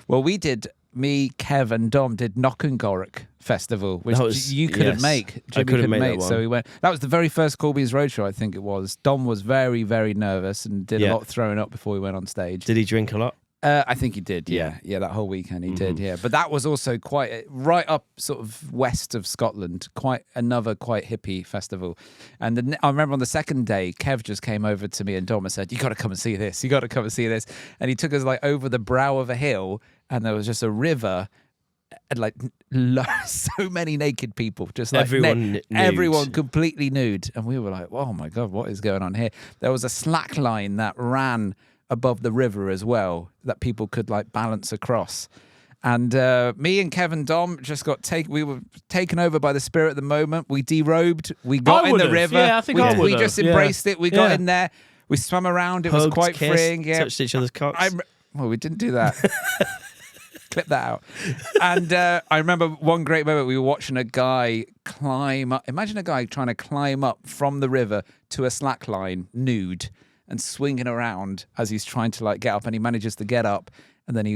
Well, we did. Me, Kev, and Dom did Knockengorrick Festival, which you couldn't make. Jimmy couldn't make that one. So we went. That was the very first Cool Beans Roadshow, I think it was. Dom was very, very nervous and did a lot of throwing up before we went on stage. Did he drink a lot? I think he did, yeah. That whole weekend he did, yeah. But that was also quite right up sort of west of Scotland, quite hippie festival. And I remember on the second day, Kev just came over to me and Dom and said, "You got to come and see this. You got to come and see this." And he took us like over the brow of a hill, and there was just a river. And like so many naked people, just like everyone completely nude, and we were like, "Oh my god, what is going on here?" There was a slack line that ran above the river as well that people could like balance across. And me and Kevin Dom just we were taken over by the spirit of the moment. We derobed, we got in the river. Yeah, I think we just embraced it. We got in there, we swam around, it was quite freeing. Yeah. Touched each other's cocks. Well, we didn't do that. Clip that out. And I remember one great moment, we were watching a guy climb up. Imagine a guy trying to climb up from the river to a slack line, nude, and swinging around as he's trying to like get up, and he manages to get up, and then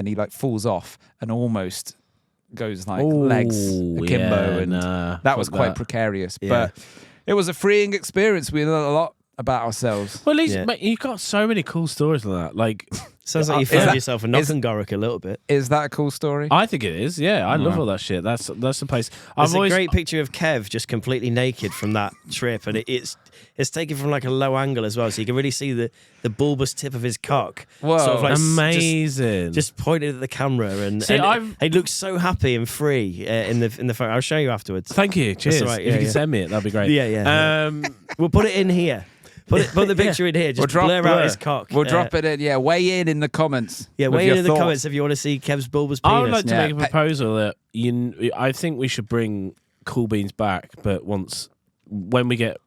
he like falls off and almost goes like legs akimbo, and that was quite precarious. But it was a freeing experience. We learned a lot about ourselves. Well, at least mate, you've got so many cool stories like that. Like, sounds like you found yourself a Knockengorrick a little bit. Is that a cool story? I think it is. Yeah, I love all that shit. That's the place. There's a great picture of Kev just completely naked from that trip, and it's taken from like a low angle as well, so you can really see the bulbous tip of his cock. Whoa, sort of like amazing! Just pointed at the camera, and he looks so happy and free in the photo. I'll show you afterwards. Thank you. Cheers. Right. If you can send me it, that'd be great. Yeah. We'll put it in here. Put the picture in here. Just blur out his cock. We'll drop it in. Yeah, weigh in the comments. Yeah, weigh in the comments if you want to see Kev's bulbous penis. I would like to make a proposal that I think we should bring Cool Beans back, but when we get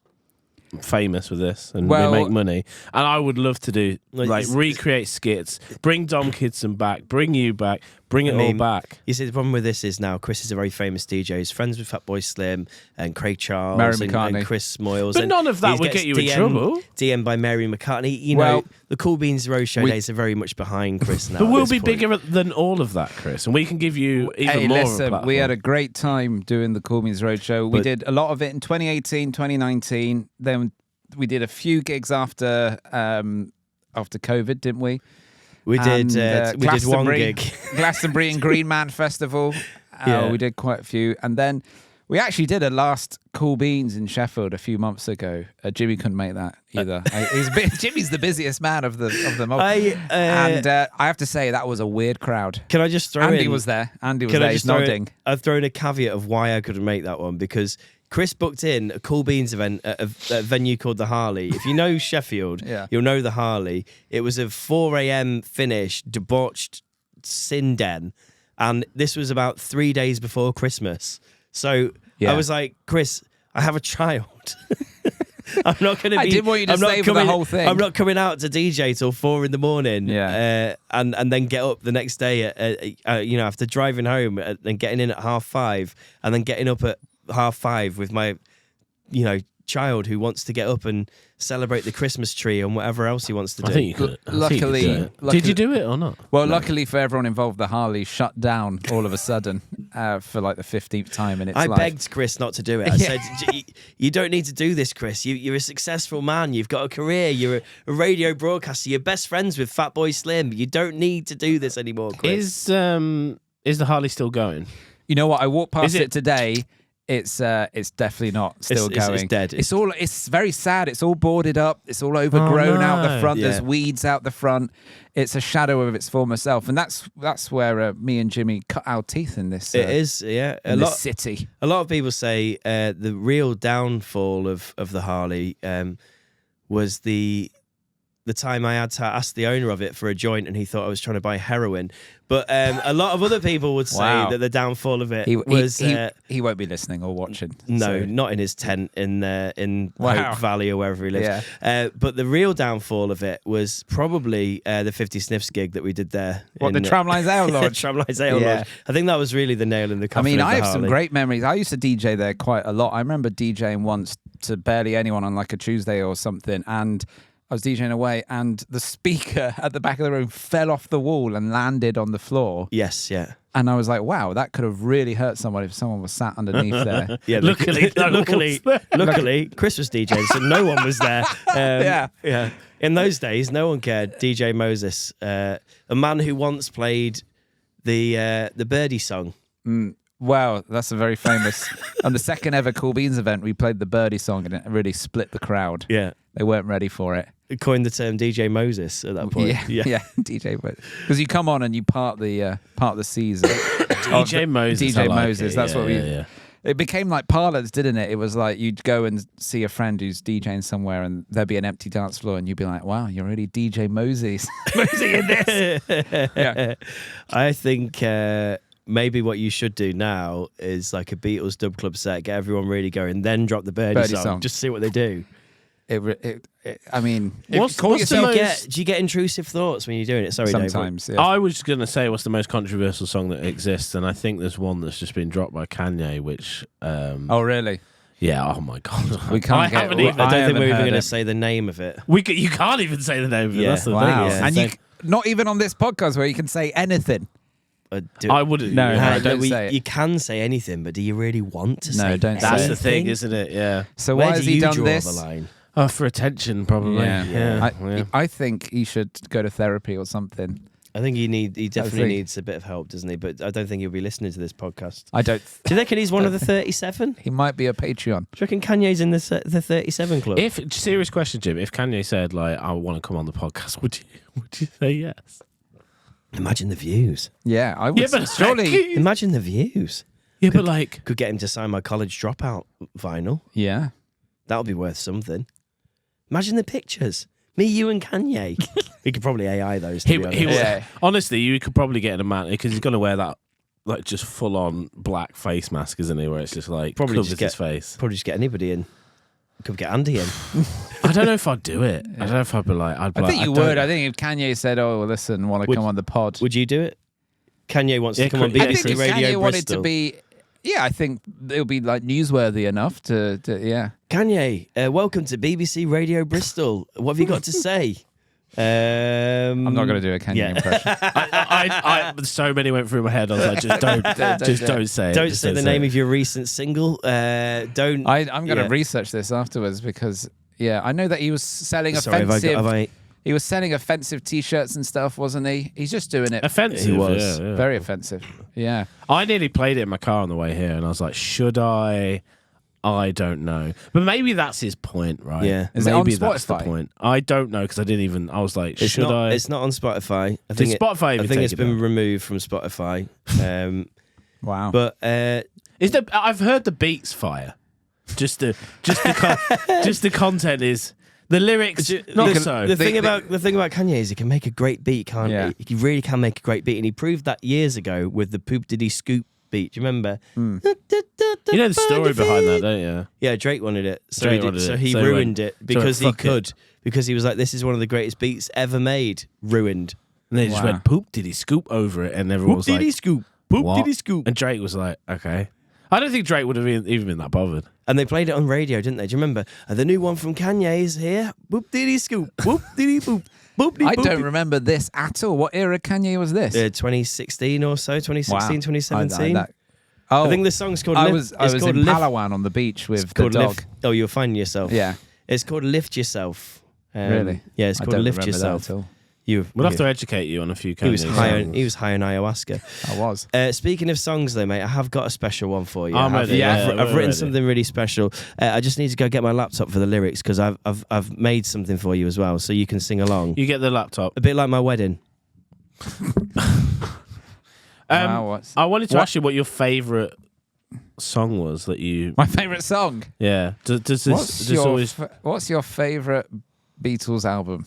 famous with this and we make money, and I would love to do like recreate skits, bring Dom Kidson back, bring you back, bring it all back. You see, the problem with this is now Chris is a very famous DJ. He's friends with Fatboy Slim and Craig Charles and Chris Moyles. But none of that would get you in trouble. DM by Mary McCartney. You know, the Cool Beans Roadshow days are very much behind Chris now. But we'll be bigger than all of that, Chris, and we can give you even more. Listen, we had a great time doing the Cool Beans Roadshow. We did a lot of it in 2018, 2019. Then we did a few gigs after COVID, didn't we? We did one gig. Glastonbury and Green Man Festival. We did quite a few. And then we actually did a last Cool Beans in Sheffield a few months ago. Jimmy couldn't make that either. Jimmy's the busiest man of them all. And I have to say, that was a weird crowd. Can I just throw Andy was there. He's nodding. I've thrown a caveat of why I couldn't make that one, because Chris booked in a Cool Beans event at a venue called the Harley. If you know Sheffield, you'll know the Harley. It was a 4 a.m. finish, debauched sin den. And this was about 3 days before Christmas. So I was like, Chris, I have a child. I'm not going to be... I didn't want you to stay for the whole thing. I'm not coming out to DJ till 4 a.m. And then get up the next day, after driving home and getting in at 5:30 and then getting up at 5:30 with my, child who wants to get up and celebrate the Christmas tree and whatever else he wants to do. I think you could. Luckily, Did you do it or not? Well, luckily for everyone involved, the Harley shut down all of a sudden for like the 15th time in its life. I begged Chris not to do it. I said, you don't need to do this, Chris. You're a successful man. You've got a career. You're a radio broadcaster. You're best friends with Fatboy Slim. You don't need to do this anymore, Chris. Is the Harley still going? You know what? I walked past it today. It's definitely not still going. It's dead. It's very sad. It's all boarded up. It's all overgrown out the front. Yeah. There's weeds out the front. It's a shadow of its former self, and that's where me and Jimmy cut our teeth in this. It is, yeah. This city. A lot of people say the real downfall of the Harley was the time I had to ask the owner of it for a joint, and he thought I was trying to buy heroin. But a lot of other people would say that the downfall of it was he won't be listening or watching. No, so. not in his tent in Hope Valley or wherever he lives. Yeah. But the real downfall of it was probably the 50 Sniffs gig that we did there. What, the Tramlines Ale Lodge? Tramlines Ale Lodge. I think that was really the nail in the coffin. I mean, of the I have Harley. some great memories. I used to DJ there quite a lot. I remember DJing once to barely anyone on like a Tuesday or something, and I was DJing away, and the speaker at the back of the room fell off the wall and landed on the floor. Yes, yeah. And I was like, wow, that could have really hurt someone if someone was sat underneath there. Yeah, luckily, Chris was DJing, so no one was there. Yeah. In those days, no one cared. DJ Moses, a man who once played the Birdie song. Wow, that's a very famous. On the second ever Cool Beans event, we played the Birdie song, and it really split the crowd. Yeah. They weren't ready for it. It coined the term DJ Moses at that point. Yeah, DJ Moses. Because you come on and you part the seas. DJ Moses. DJ I like Moses. it. That's what we. Yeah. It became like parlors, didn't it? It was like you'd go and see a friend who's DJing somewhere, and there'd be an empty dance floor, and you'd be like, "Wow, you're really DJ Moses." Mosey in this. Yeah. I think maybe what you should do now is like a Beatles Dub Club set, get everyone really going, then drop the Birdie song. Just see what they do. I mean, do you get intrusive thoughts when you're doing it? Sorry, sometimes. Dave. Yeah. I was going to say what's the most controversial song that exists, and I think there's one that's just been dropped by Kanye, which. Oh really? Yeah. Oh my god. We can't. I don't think we're even going to say the name of it. You can't even say the name of it. Yeah. That's the Wow. thing. And you not even on this podcast where you can say anything. I wouldn't. No, don't say it. You can say anything, but do you really want to say? No, don't say That's anything. the thing, isn't it? Yeah. So Where why has do he you done draw this? the line? Oh, for attention, probably. Yeah. Yeah. I think he should go to therapy or something. I think he definitely needs a bit of help, doesn't he? But I don't think he'll be listening to this podcast. I don't. Do you reckon he's one of the 37? He might be a Patreon. Do you reckon Kanye's in the 37 club? Serious question, Jim. If Kanye said like, "I want to come on the podcast," would you say yes? Imagine the views. Yeah, I would. Yeah, but surely. Imagine the views. Yeah, but like, Could get him to sign my college dropout vinyl. Yeah. That would be worth something. Imagine the pictures. Me, you, and Kanye. We could probably AI those. To be honest. Yeah. Honestly, you could probably get a man because he's going to wear that like just full on black face mask, isn't he? Where it's just like Probably covers just his face. Probably just get anybody in. Could get Andy in. I don't know if I'd do it. I don't know if I'd be like. I think you would. I think if Kanye said, "Oh, well, listen, want to come on the pod," Would you do it? Kanye wants to come on I think BBC if Radio Kanye wanted Bristol. to be, I think it'll be like newsworthy enough to yeah. Kanye, welcome to BBC Radio Bristol. What have you got to say? I'm not going to do a Kanye impression. I so many went through my head. I was like, just don't say it. Don't say the name of your recent single. Don't. I'm going to research this afterwards because I know that he was selling Sorry, offensive. He was selling offensive T-shirts and stuff, wasn't he? He's just doing it. Offensive. He was. Yeah. Very offensive. Yeah. I nearly played it in my car on the way here, and I was like, should I? I don't know. But maybe that's his point, right? Yeah. Is it on maybe that's the Spotify? point. I don't know because I didn't even. I was like, should I? It's not on Spotify. I Did think Spotify I even think take it's it been down? removed from Spotify. Wow. But I've heard the beats fire. Just the content is the lyrics. Not so. The thing about Kanye is he can make a great beat, can't he? He really can make a great beat, and he proved that years ago with the Poop Diddy Scoop beat. Do you remember? You know the story behind that, don't you? Yeah, Drake wanted it, so Drake he wanted did, so it. he So he ruined went, it because he "Fuck could. it." Because he was like, "This is one of the greatest beats ever made." Ruined. And they just Wow. went, "Poop, did he scoop over it?" And everyone was like, Scoop. Poop "What?" Diddy Scoop. And Drake was like, "Okay." I don't think Drake would have even been that bothered. And they played it on radio, didn't they? Do you remember? The new one from Kanye is here. Boop diddy scoop. Boop diddy boop. Boop diddy I boop. don't remember this at all. What era Kanye was this? 2016 or so, 2016, Wow. 2017. I think the song's called I Lift. was in Palawan on the beach with the dog. Lift. Oh, you'll find yourself. Yeah. It's called Lift Yourself. Really? Yeah, it's I called don't Lift remember Yourself. that at all. We'll have to educate you on a few. He was high on songs. ayahuasca. I was. Speaking of songs, though, mate, I have got a special one for you. I'm ready. I've written ready. something really special. I just need to go get my laptop for the lyrics because I've made something for you as well, so you can sing along. You get the laptop. A bit like my wedding. Wow, I wanted to ask you what your favourite song was that you. My favourite song. Yeah. What's your favourite Beatles album?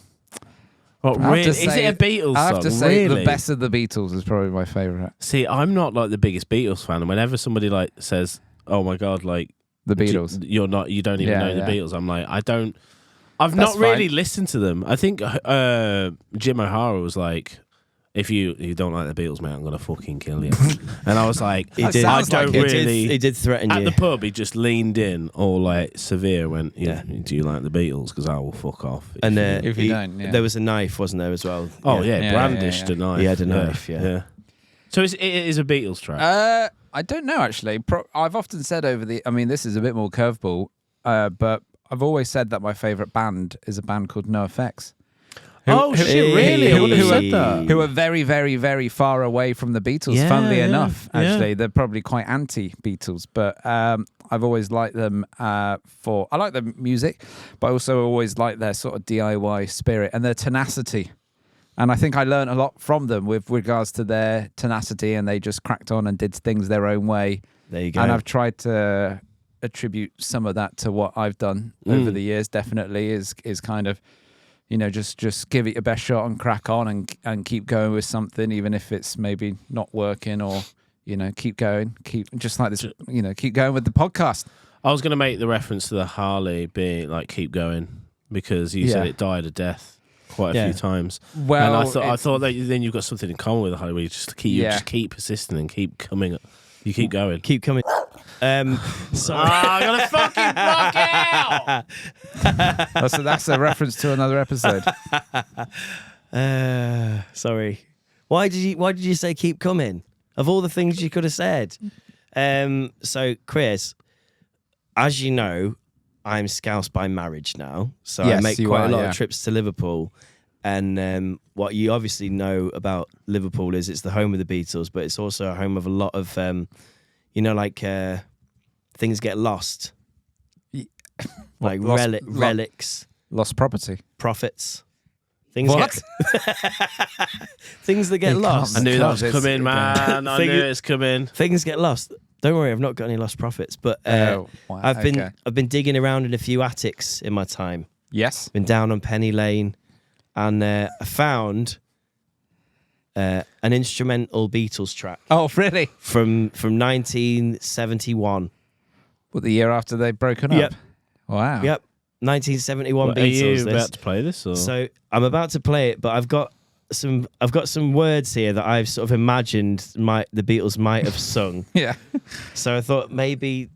What, I have really? to Is say- it a Beatles song? I have to say Really? the best of the Beatles is probably my favourite. See, I'm not like the biggest Beatles fan, and whenever somebody like says, "Oh my god," like The Beatles. you don't even Yeah, know yeah. the Beatles. I'm like, I've That's not really fine. listened to them. I think Jim O'Hara was like, if you don't like the Beatles, mate, I'm gonna fucking kill you. And I was like, He did. I Sounds don't like really. He did threaten At you. the pub, he just leaned in, all like severe. Went, Yeah. do you like the Beatles? Because I will fuck off. And If you don't, yeah. there was a knife, wasn't there, as well? oh yeah, Yeah, brandished yeah. a knife. He had a knife, yeah. So it is a Beatles track. I don't know actually. I've often said this is a bit more curveball, but I've always said that my favourite band is a band called NoFX. Shit! Really? I would have said that. Who are very, very, very far away from the Beatles. Yeah, funnily yeah, enough, yeah. actually, they're probably quite anti-Beatles. But I've always liked them I like their music, but I also always like their sort of DIY spirit and their tenacity. And I think I learned a lot from them with regards to their tenacity, and they just cracked on and did things their own way. There you go. And I've tried to attribute some of that to what I've done over the years. Definitely is kind of, just give it your best shot and crack on and keep going with something, even if it's maybe not working, or keep going, keep going with the podcast. I was going to make the reference to the Harley being like keep going because you said it died a death quite a few times. Well, and I thought that then you've got something in common with the Harley where you just keep persisting and keep coming. You keep going. Keep coming. Sorry. I'm gonna fucking block out. That's a reference to another episode. Sorry. Why did you say keep coming? Of all the things you could have said. So Chris, as you know, I'm Scouse by marriage now. So Yes, I make you quite are, a lot yeah. of trips to Liverpool. And what you obviously know about Liverpool is it's the home of the Beatles, but it's also a home of a lot of things get lost. Like relics. Lost property. Profits. Things What? things that get You lost. I knew that was It's- coming, man. I knew it's coming. Things get lost. Don't worry, I've not got any lost profits, but Wow, I've been okay. I've been digging around in a few attics in my time. Yes. Been down on Penny Lane, and I found an instrumental Beatles track Oh, really? from 1971. What, the year after they'd broken up? Yep. Wow. Yep, 1971 Are Beatles. you about to play this? Or? So I'm about to play it, but I've got some words here that I've sort of imagined the Beatles might have sung. Yeah. So I thought maybe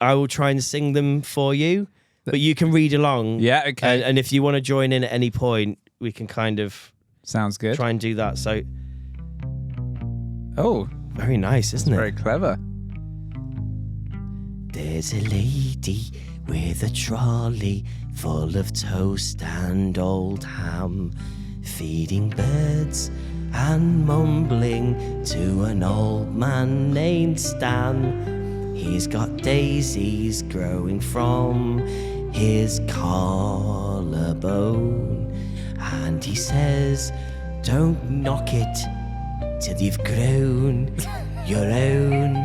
I will try and sing them for you, but you can read along. Yeah, okay. And if you want to join in at any point, we can kind of Sounds good. try and do that. So Oh, very nice, isn't it? very clever. There's a lady with a trolley full of toast and old ham, feeding birds and mumbling to an old man named Stan. He's got daisies growing from his collarbone, and he says, "Don't knock it till you've grown your own."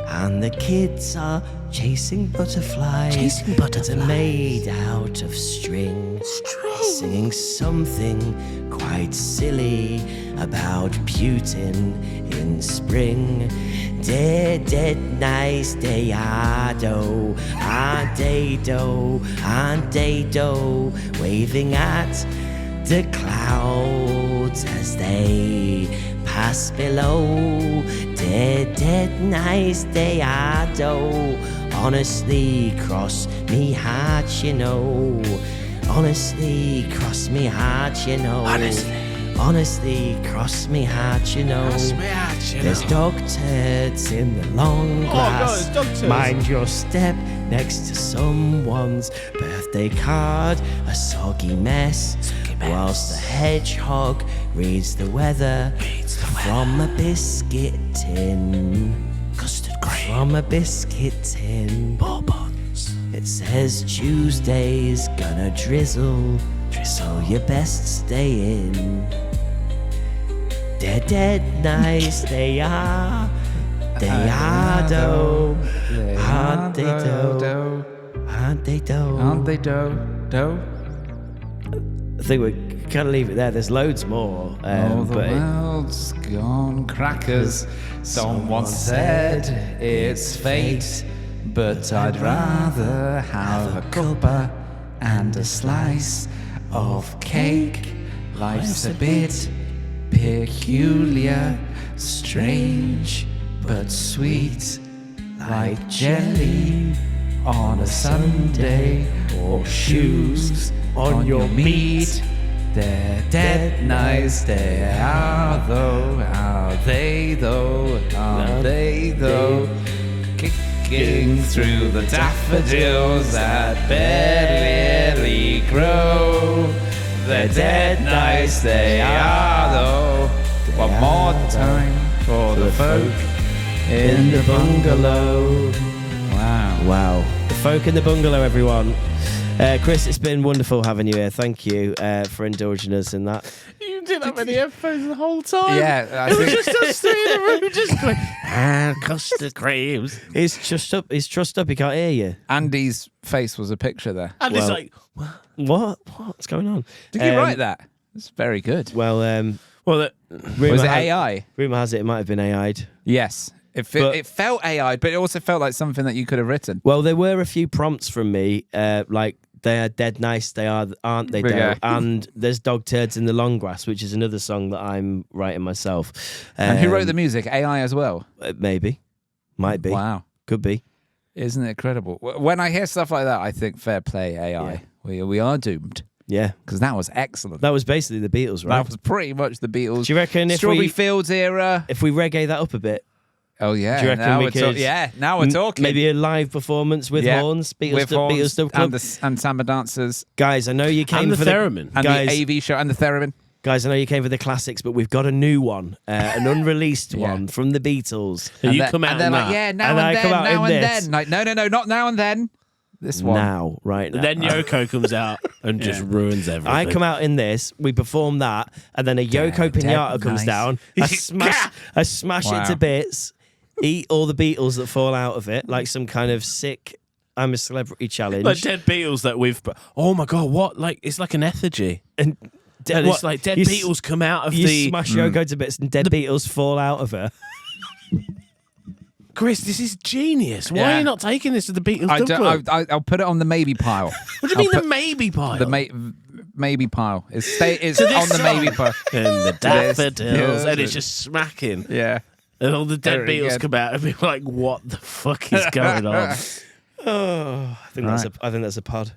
And the kids are chasing butterflies that are made out of string, singing something quite silly about Putin in spring. Dead nice day, do, and do, waving at the clouds clouds as they pass below. Dead nice they are though. Honestly, cross me heart, you know. Honestly, cross me heart, you know. Honestly, cross me heart, you know. There's dog turds in the long grass. God, dog turds. Mind your step next to someone's birthday card, a soggy mess. Whilst the hedgehog reads the weather from a biscuit tin. Custard cream. From a biscuit tin. Bourbons. It says Tuesday's gonna drizzle, so you best stay in. They're dead nice, they are. They are though. Aren't they though? Aren't they though? Aren't they dough? I think we're gonna leave it there. There's loads more. Oh, the but world's gone crackers. Someone said it's fate, but I'd rather have a cuppa and a slice of cake. Life's a bit peculiar, strange but sweet, like jelly on a Sunday or shoes on your meat. They're dead nice, they are though. Are they though? Are they though? Kicking through the daffodils that barely grow. They're dead nice, they are though. One more time for the folk in the bungalow. Wow. wow, the folk in the bungalow, everyone. Chris, it's been wonderful having you here. Thank you for indulging us in that. You didn't have any headphones the whole time. Yeah, I It was think just us three in the room, just going, custard creams. He's trussed up. He's trussed up. He can't hear you. Andy's face was a picture there. And it's Well- like, What's going on? Did you write that? It's very good. Well, well, rumor Was it has- AI? Rumor has it might have been AI'd. Yes. It felt AI, but it also felt like something that you could have written. Well, there were a few prompts from me, like they are dead nice, they are, aren't they? Dale? Yeah. And there's dog turds in the long grass, which is another song that I'm writing myself. And who wrote the music? AI as well? Maybe, might be, Wow. could be. Isn't it incredible? When I hear stuff like that, I think fair play, AI. We are doomed. Yeah, Because that was excellent. that was basically the Beatles, right? That was pretty much the Beatles. Do you reckon if Strawberry we Fields era? if we reggae that up a bit, Oh yeah. do you reckon now we we're could? now we're talking. Maybe a live performance with horns, with Beatles horns Dub Club. and samba dancers Guys, I know you came and the for theremin. and guys, the AV show and the theremin. Guys, I know you came for the classics, but we've got a new one, an unreleased Yeah. one from the Beatles. And you then- come out and they're in like, that. yeah, now And and, I then, come out now in and this. then. Like, no, not now and then. This one. Now, right now. Then Yoko comes out and just ruins everything. I come out in this, we perform that, and then a Yoko dead Pinata comes nice. down. I smash Wow. it to bits, eat all the Beatles that fall out of it, like some kind of sick I'm a Celebrity challenge. like dead Beatles that we've. Oh my god! What? Like it's like an effigy. and And what? it's like dead You s- Beatles come out of You the. smash Yoko to bits and dead Beatles fall out of her. Chris, this is genius. Why Yeah. are you not taking this to the Beatles Dub Club? I'll put it on the maybe pile. What do you mean the maybe pile? The maybe pile. It's on this the song. maybe pile. and the daffodils, Yes. and it's just smacking. Yeah. And all the dead Very Beatles good. come out and be like, "What the fuck is going on?" Oh, I think that's a pod.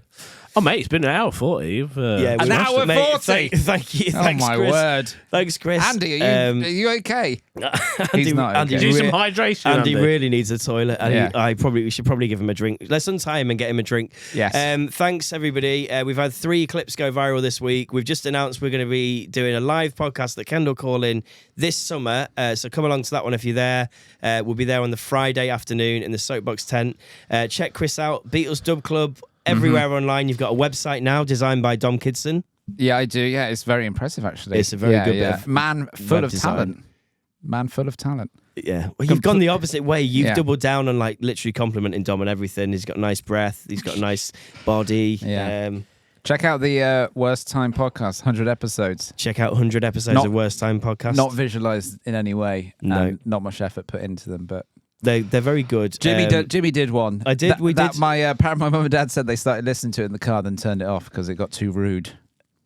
Oh mate, it's been an hour 40. You've, Yeah, An we- hour mate, 40? Thank you. Oh Thanks, my Chris. word. Thanks, Chris. Andy, are you okay? Andy, not Andy, okay. do some re- hydration. Andy Andy. really needs a toilet, and Yeah. we should probably give him a drink. Let's untie him and get him a drink. Yes. Thanks everybody. We've had 3 clips go viral this week. We've just announced we're going to be doing a live podcast at Kendall Calling this summer. So come along to that one if you're there. We'll be there on the Friday afternoon in the Soapbox tent. Check Chris out. Beatles Dub Club. Everywhere online. You've got a website now designed by Dom Kidson. Yeah, I do. Yeah, it's very impressive actually. It's a very good bit of man full web of design. talent. Man full of talent. Yeah, well, you've gone the opposite way. You've Yeah. doubled down on like literally complimenting Dom and everything. He's got a nice breath. He's got a nice body. Yeah. Check out the Worst Time podcast, 100 episodes. Check out 100 episodes Not- of Worst Time podcast. Not visualized in any way. No. And not much effort put into them, but they're very good. Jimmy did one. I did, we did. My mum and dad said they started listening to it in the car, then turned it off because it got too rude.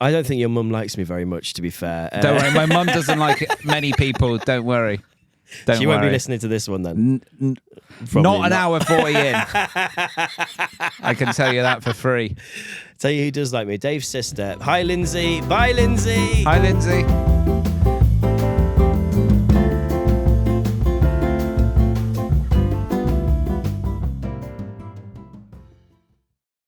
I don't think your mum likes me very much, to be fair. Don't worry, my mum doesn't like many people. Don't worry. She won't be listening to this one then. Not an hour 40 in. I can tell you that for free. Tell you who does like me. Dave's sister. Hi, Lindsay. Bye, Lindsay. Hi, Lindsay.